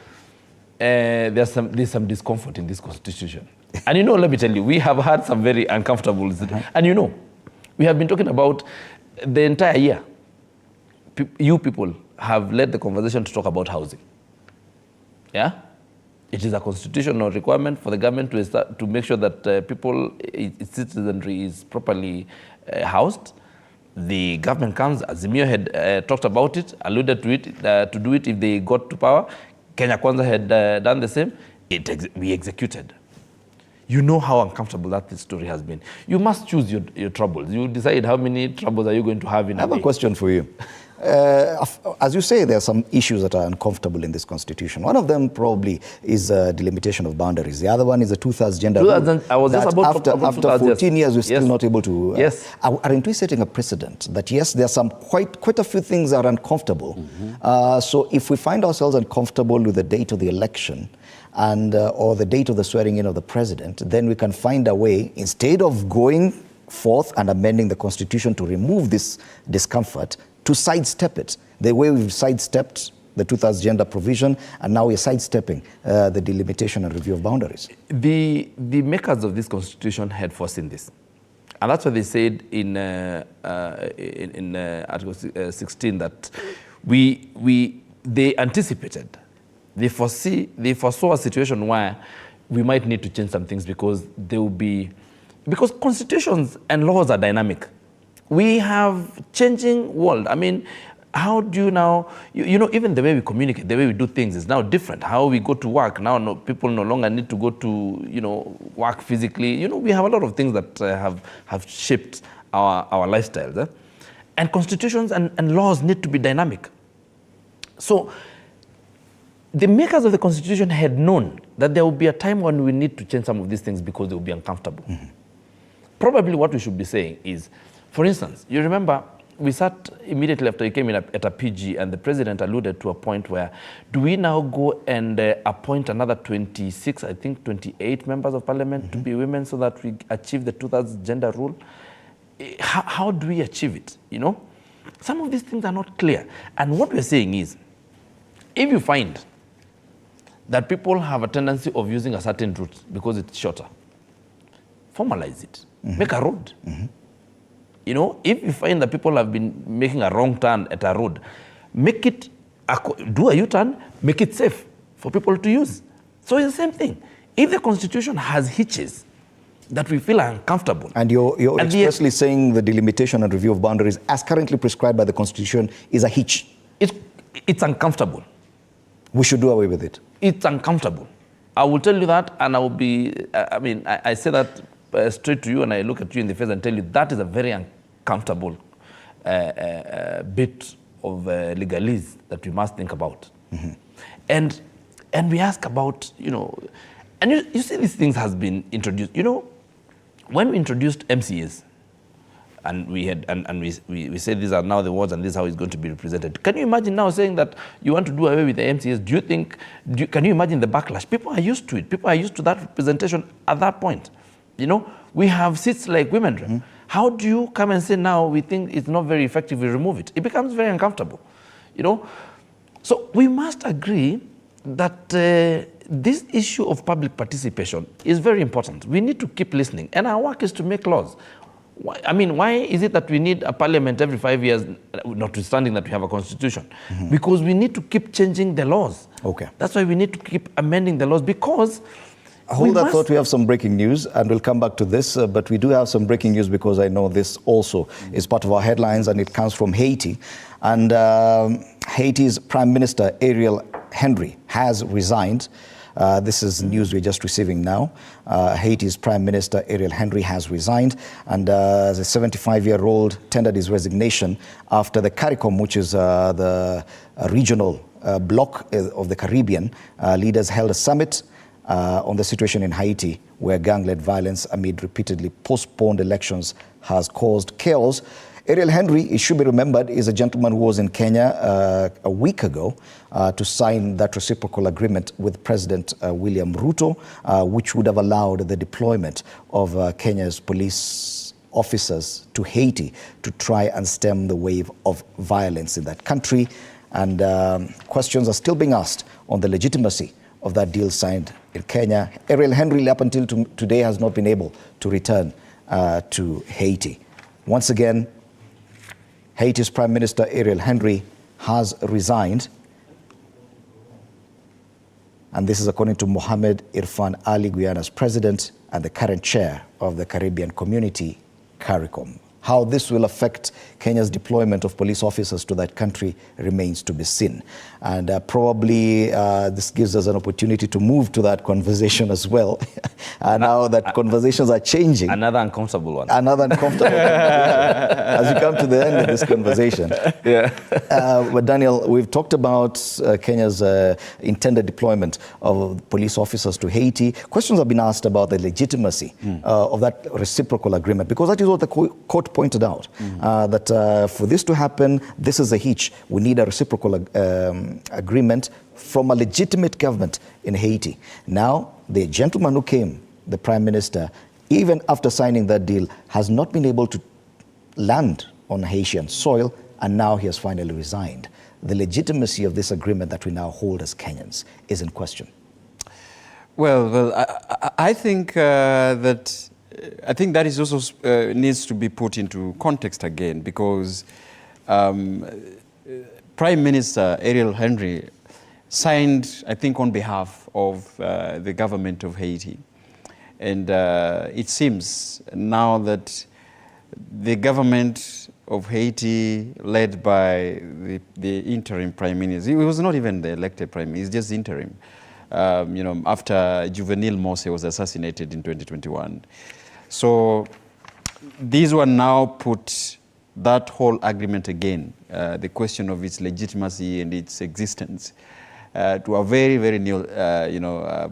there's some discomfort in this Constitution. And you know, let me tell you, we have had some very uncomfortable, and you know, we have been talking about the entire year. You people have led the conversation to talk about housing. Yeah? It is a constitutional requirement for the government to make sure that its citizenry is properly housed. The government comes, Azimio had talked about it, alluded to it, to do it if they got to power. Kenya Kwanza had done the same. We executed. You know how uncomfortable that story has been. You must choose your troubles. You decide how many troubles are you going to have in a day. I have a question for you. As you say, there are some issues that are uncomfortable in this constitution. One of them probably is delimitation of boundaries. The other one is the two-thirds gender rule. I was just about after 14 years, we're still not able to... Yes. Aren't we setting a precedent that, yes, there are some quite a few things that are uncomfortable. So if we find ourselves uncomfortable with the date of the election, and or the date of the swearing in of the president, then we can find a way, instead of going forth and amending the constitution to remove this discomfort, to sidestep it. The way we've sidestepped the two-thirds gender provision, and now we're sidestepping the delimitation and review of boundaries. The makers of this constitution had foreseen this. And that's what they said in Article 16, that they anticipated. They foresaw a situation where we might need to change some things because constitutions and laws are dynamic. We have changing world. I mean, how do you now, you know, even the way we communicate, the way we do things is now different. How we go to work, now people no longer need to go to, you know, work physically. You know, we have a lot of things that have shaped our lifestyles. And constitutions and laws need to be dynamic. So, the makers of the constitution had known that there will be a time when we need to change some of these things because they will be uncomfortable. Probably what we should be saying is, for instance, you remember we sat immediately after you came in at a PG, and the president alluded to a point where, do we now go and appoint another 26, I think 28 members of parliament to be women so that we achieve the two-thirds gender rule? How do we achieve it, you know? Some of these things are not clear. And what we're saying is, if you find that people have a tendency of using a certain route because it's shorter, formalize it, make a road. You know, if you find that people have been making a wrong turn at a road, make it, do a U-turn, make it safe for people to use. So it's the same thing. If the constitution has hitches that we feel are uncomfortable. And you're expressly saying the delimitation and review of boundaries as currently prescribed by the constitution is a hitch. It's uncomfortable. We should do away with it. It's uncomfortable. I will tell you that, and I will be, I say that straight to you, and I look at you in the face and tell you that is a very uncomfortable bit of legalese that we must think about. And we ask about, you know, and you see these things has been introduced. You know, when we introduced MCAs, and we said these are now the wards and this is how it's going to be represented. Can you imagine now saying that you want to do away with the MCAs? Can you imagine the backlash? People are used to it. People are used to that representation at that point. You know, we have seats like women. How do you come and say now we think it's not very effective, we remove it? It becomes very uncomfortable, you know? So we must agree that this issue of public participation is very important. We need to keep listening, and our work is to make laws. Why is it that we need a parliament every 5 years, notwithstanding that we have a constitution? Because we need to keep changing the laws. Okay. That's why we need to keep amending the laws, because Hold that thought, we have some breaking news, and we'll come back to this, but we do have some breaking news because I know this also is part of our headlines, and it comes from Haiti. And Haiti's Prime Minister, Ariel Henry, has resigned. This is news we're just receiving now. Haiti's Prime Minister, Ariel Henry, has resigned, and the 75-year-old tendered his resignation after the CARICOM, which is the regional bloc of the Caribbean, leaders held a summit on the situation in Haiti, where gang-led violence amid repeatedly postponed elections has caused chaos. Ariel Henry, it should be remembered, is a gentleman who was in Kenya a week ago to sign that reciprocal agreement with President William Ruto, which would have allowed the deployment of Kenya's police officers to Haiti to try and stem the wave of violence in that country. And questions are still being asked on the legitimacy of that deal signed in Kenya. Ariel Henry, up until today, has not been able to return to Haiti. Once again, Haiti's Prime Minister Ariel Henry has resigned. And this is according to Mohamed Irfan Ali, Guyana's president and the current chair of the Caribbean Community, CARICOM. How this will affect Kenya's deployment of police officers to that country remains to be seen. And probably this gives us an opportunity to move to that conversation as well. Now that conversations are changing. Another uncomfortable one. Another uncomfortable conversation as we come to the end of this conversation. Yeah. But Daniel, we've talked about Kenya's intended deployment of police officers to Haiti. Questions have been asked about the legitimacy of that reciprocal agreement, because that is what the court pointed out, that for this to happen, this is a hitch. We need a reciprocal agreement from a legitimate government in Haiti. Now, the gentleman who came, the Prime Minister, even after signing that deal, has not been able to land on Haitian soil, and now he has finally resigned. The legitimacy of this agreement that we now hold as Kenyans is in question. Well, I think that is also needs to be put into context again, because Prime Minister Ariel Henry signed, I think, on behalf of the government of Haiti. And it seems now that the government of Haiti, led by the interim Prime Minister, he was not even the elected Prime Minister, he's just interim, after Juvenile Moise was assassinated in 2021. So these one now put that whole agreement again, the question of its legitimacy and its existence, to a very, very new,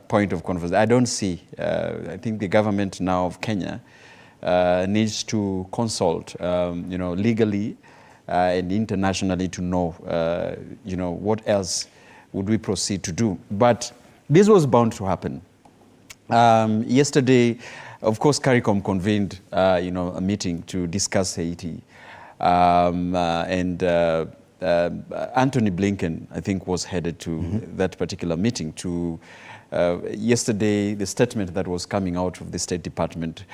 point of conversation. I don't see. I think the government now of Kenya needs to consult, legally and internationally to know, what else would we proceed to do. But this was bound to happen. Yesterday, of course, CARICOM convened, a meeting to discuss Haiti, and Anthony Blinken, I think, was headed to that particular meeting. Yesterday, the statement that was coming out of the State Department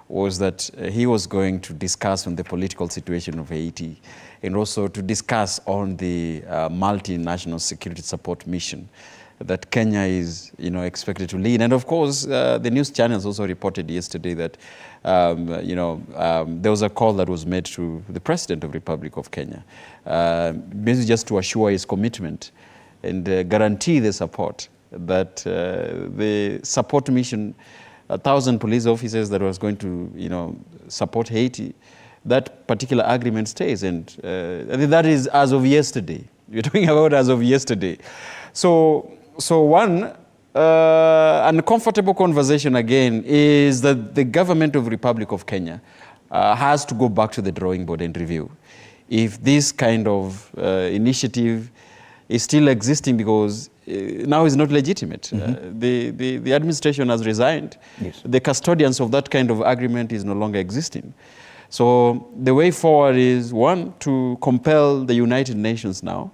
was that he was going to discuss on the political situation of Haiti, and also to discuss on the multinational security support mission that Kenya is, expected to lead. And of course, the news channels also reported yesterday that, there was a call that was made to the President of the Republic of Kenya, basically just to assure his commitment and guarantee the support, that the support mission, 1,000 police officers that was going to, support Haiti, that particular agreement stays. And that is as of yesterday. We're talking about as of yesterday. So one uncomfortable conversation again is that the government of the Republic of Kenya has to go back to the drawing board and review if this kind of initiative is still existing, because now is not legitimate. The administration has resigned. Yes. The custodians of that kind of agreement is no longer existing. So the way forward is, one, to compel the United Nations now,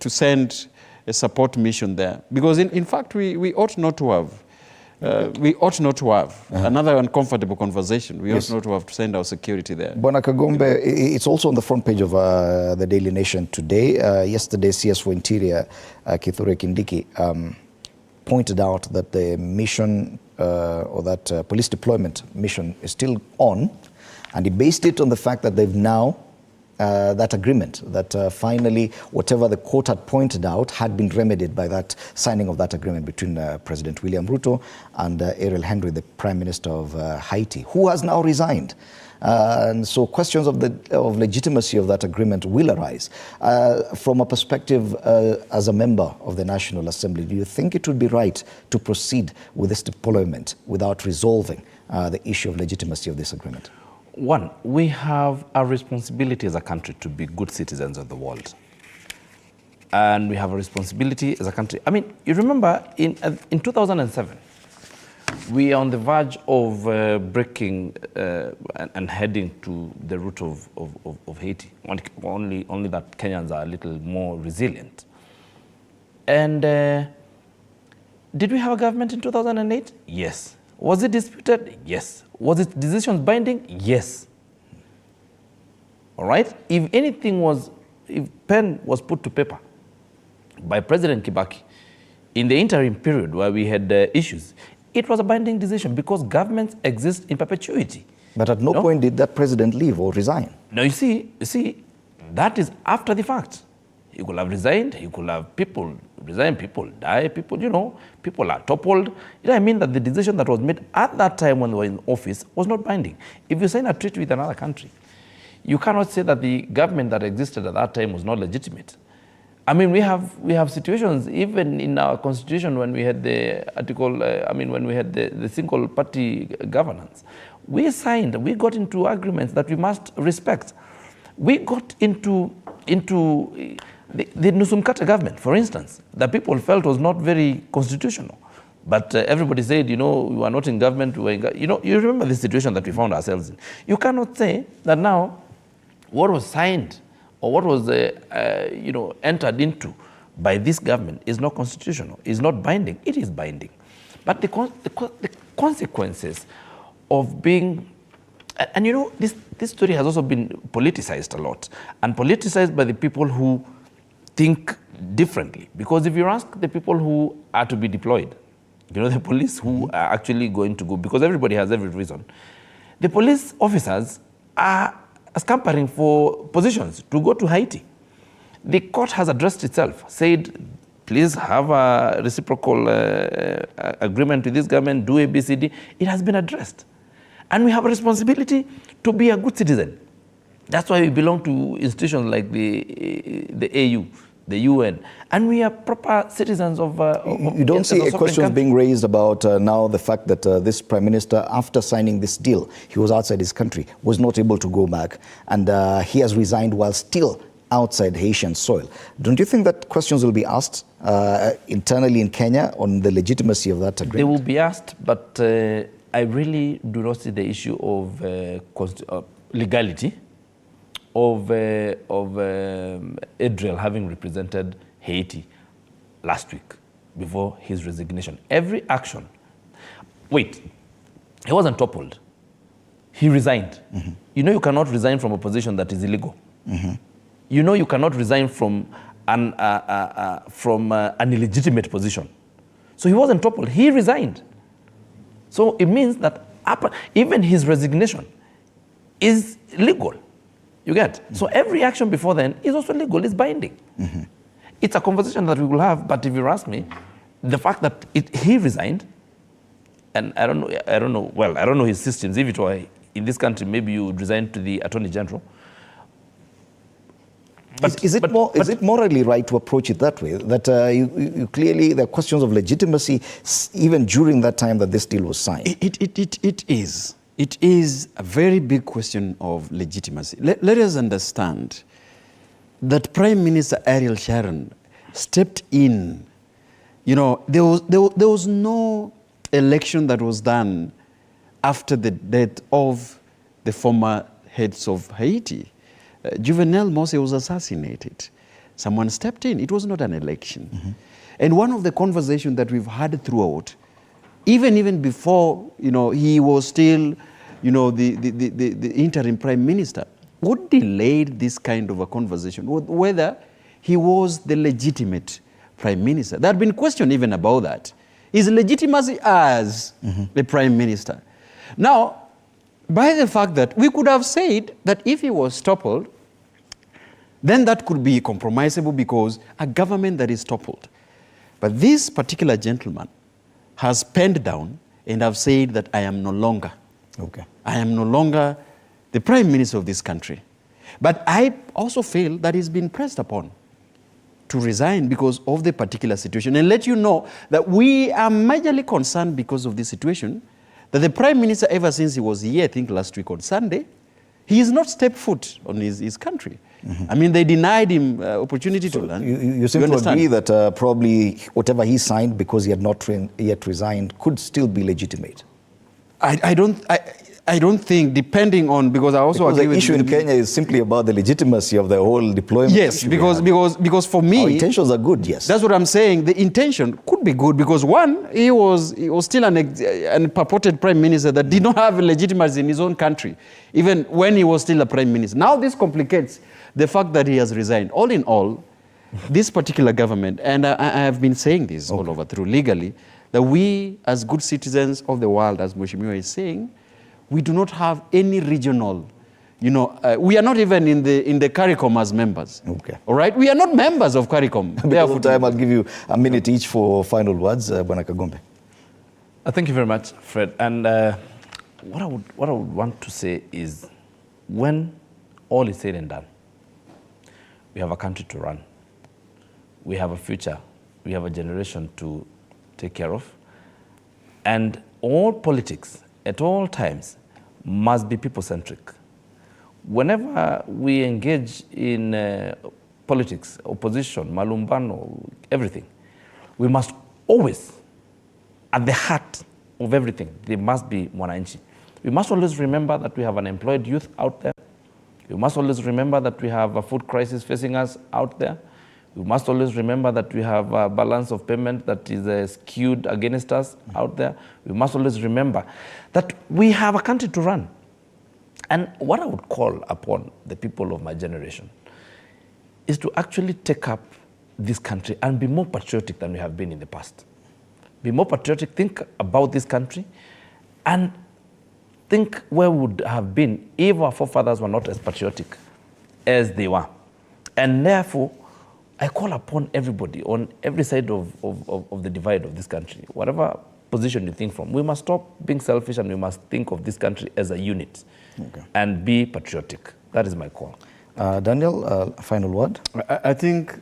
to send a support mission there? Because in fact, we ought not to have. Another uncomfortable conversation. We ought not to have to send our security there. Bwana Kagombe, it's also on the front page of the Daily Nation today. Yesterday, CS for Interior, Kithure Kindiki, pointed out that the mission or that police deployment mission is still on, and he based it on the fact that they've now that agreement, that finally whatever the court had pointed out had been remedied by that signing of that agreement between President William Ruto and Ariel Henry, the Prime Minister of Haiti, who has now resigned. And so questions of legitimacy of that agreement will arise. From a perspective as a member of the National Assembly, do you think it would be right to proceed with this deployment without resolving the issue of legitimacy of this agreement? One, we have a responsibility as a country to be good citizens of the world. And we have a responsibility as a country. I mean, you remember in 2007, we are on the verge of breaking and heading to the route of Haiti. Only that Kenyans are a little more resilient. And did we have a government in 2008? Yes. Was it disputed? Yes. Was its decisions binding? Yes. All right? If pen was put to paper by President Kibaki in the interim period where we had issues, it was a binding decision because governments exist in perpetuity. But at no point did that president leave or resign. No, you see, that is after the fact. He could have resigned, he could have people resign, people die, people are toppled. I mean that the decision that was made at that time when they were in office was not binding. If you sign a treaty with another country, you cannot say that the government that existed at that time was not legitimate. I mean, we have situations even in our constitution when we had the article, when we had the single party governance. We got into agreements that we must respect. We got into the Nusumkata government, for instance, that people felt was not very constitutional. But everybody said, we were not in government. You remember the situation that we found ourselves in. You cannot say that now what was signed or what was entered into by this government is not constitutional, is not binding. It is binding. But the consequences of being... And this story has also been politicized a lot, and politicized by the people who think differently. Because if you ask the people who are to be deployed, the police who are actually going to go, because everybody has every reason, the police officers are scampering for positions to go to Haiti. The court has addressed itself, said, please have a reciprocal agreement with this government, do ABCD. It has been addressed. And we have a responsibility to be a good citizen. That's why we belong to institutions like the AU, the UN, and we are proper citizens of you don't see questions being raised about now the fact that this Prime Minister, after signing this deal, he was outside his country, was not able to go back, and he has resigned while still outside Haitian soil. Don't you think that questions will be asked internally in Kenya on the legitimacy of that agreement? They will be asked, but I really do not see the issue of legality of Adriel having represented Haiti last week before his resignation. Every action... Wait, he wasn't toppled. He resigned. Mm-hmm. You cannot resign from a position that is illegal. Mm-hmm. You cannot resign from an illegitimate position. So he wasn't toppled. He resigned. So it means that even his resignation is legal. You get? Mm-hmm. So every action before then is also legal, it's binding. Mm-hmm. It's a conversation that we will have, but if you ask me, the fact that he resigned, and I don't know his systems. If it were in this country, maybe you would resign to the Attorney General. But is it morally right to approach it that way? That you clearly, there are questions of legitimacy even during that time that this deal was signed? It is. It is a very big question of legitimacy. Let us understand that Prime Minister Ariel Sharon stepped in. There was no election that was done after the death of the former heads of Haiti. Juvenal Moise was assassinated. someone stepped in. It was not an election. And one of the conversations that we've had throughout, even before, he was still, the interim prime minister, what delayed this kind of a conversation was whether he was the legitimate prime minister. There had been question even about that. His legitimacy as the prime minister. Now, by the fact that we could have said that if he was toppled, then that could be compromisable because a government that is toppled. But this particular gentleman has penned down and have said that I am no longer. I am no longer the prime minister of this country. But I also feel that he's been pressed upon to resign because of the particular situation. And let you know that we are majorly concerned because of this situation, that the prime minister, ever since he was here, I think last week on Sunday, he has not stepped foot on his country. I mean, they denied him opportunity to learn. You seem to agree that probably whatever he signed because he had not yet resigned could still be legitimate? I don't think, depending on, because I also agree with the issue in Kenya is simply about the legitimacy of the whole deployment. Yes, because for me, our intentions are good. Yes, that's what I'm saying. The intention could be good because one, he was still an purported prime minister that did not have legitimacy in his own country, even when he was still a prime minister. Now this complicates the fact that he has resigned. All in all, this particular government, and I have been saying this all over through legally, that we as good citizens of the world, as Mheshimiwa is saying, we do not have any regional, we are not even in the CARICOM as members. All right? We are not members of CARICOM. Because of time, I'll give you a minute each for final words. Bwana Kagombe. Thank you very much, Fred. And what I would want to say is, when all is said and done, we have a country to run. We have a future. We have a generation to take care of. And all politics, at all times, must be people-centric. Whenever we engage in politics, opposition, malumbano, everything, we must always, at the heart of everything, there must be mwananchi. We must always remember that we have unemployed youth out there. We must always remember that we have a food crisis facing us out there. We must always remember that we have a balance of payment that is skewed against us out there. We must always remember that we have a country to run. And what I would call upon the people of my generation is to actually take up this country and be more patriotic than we have been in the past. Be more patriotic, think about this country, and think where we would have been if our forefathers were not as patriotic as they were. And therefore, I call upon everybody on every side of the divide of this country, whatever position you think from, we must stop being selfish and we must think of this country as a unit and be patriotic. That is my call. Daniel, final word? I think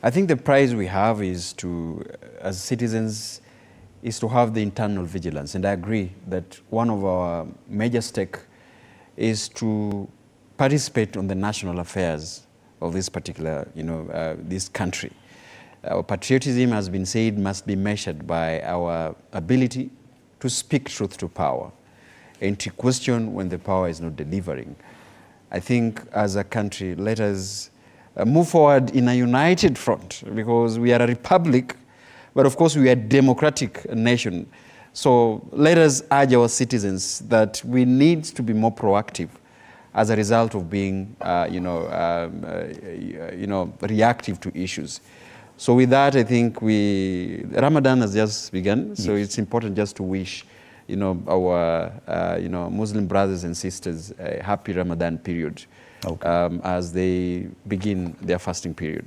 the prize we have is to, as citizens, is to have the internal vigilance. And I agree that one of our major stake is to participate on the national affairs of this particular, this country. Our patriotism, has been said, must be measured by our ability to speak truth to power and to question when the power is not delivering. I think as a country, let us move forward in a united front, because we are a republic, but of course we are a democratic nation. So let us urge our citizens that we need to be more proactive as a result of being, reactive to issues. So with that, I think Ramadan has just begun. So it's important just to wish, our, Muslim brothers and sisters a happy Ramadan period as they begin their fasting period.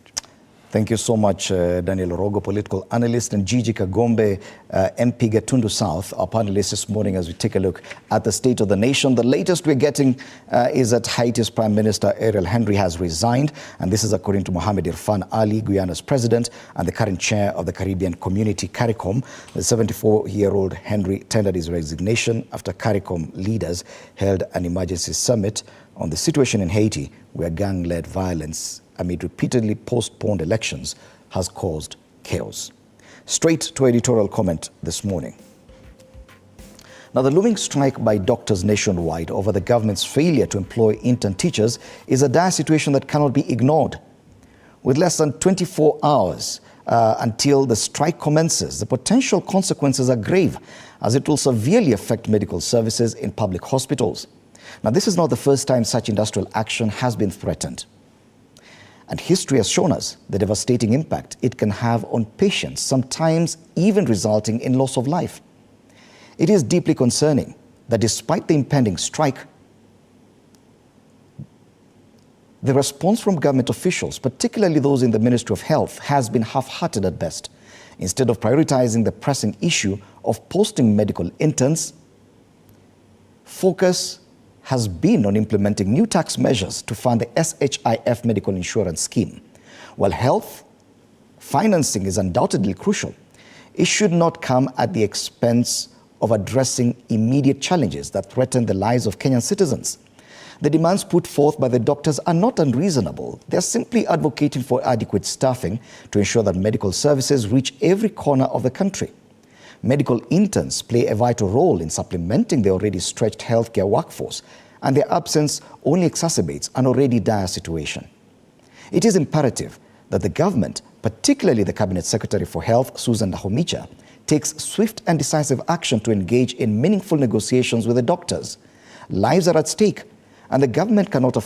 Thank you so much, Daniel Orogo, political analyst, and Gigi Kagombe, MP Gatundu South, our panelists this morning as we take a look at the state of the nation. The latest we're getting is that Haiti's Prime Minister Ariel Henry has resigned, and this is according to Mohamed Irfan Ali, Guyana's president and the current chair of the Caribbean Community, CARICOM. The 74-year-old Henry tendered his resignation after CARICOM leaders held an emergency summit on the situation in Haiti, where gang-led violence amid repeatedly postponed elections has caused chaos. Straight to editorial comment this morning. Now, the looming strike by doctors nationwide over the government's failure to employ intern teachers is a dire situation that cannot be ignored. With less than 24 hours until the strike commences, the potential consequences are grave, as it will severely affect medical services in public hospitals. Now, this is not the first time such industrial action has been threatened. And history has shown us the devastating impact it can have on patients, sometimes even resulting in loss of life. It is deeply concerning that despite the impending strike, the response from government officials, particularly those in the Ministry of Health, has been half-hearted at best. Instead of prioritizing the pressing issue of posting medical interns, focus has been on implementing new tax measures to fund the SHIF medical insurance scheme. While health financing is undoubtedly crucial, it should not come at the expense of addressing immediate challenges that threaten the lives of Kenyan citizens. The demands put forth by the doctors are not unreasonable. They are simply advocating for adequate staffing to ensure that medical services reach every corner of the country. Medical interns play a vital role in supplementing the already stretched healthcare workforce, and their absence only exacerbates an already dire situation. It is imperative that the government, particularly the Cabinet Secretary for Health, Susan Nahomicha, takes swift and decisive action to engage in meaningful negotiations with the doctors. Lives are at stake, and the government cannot afford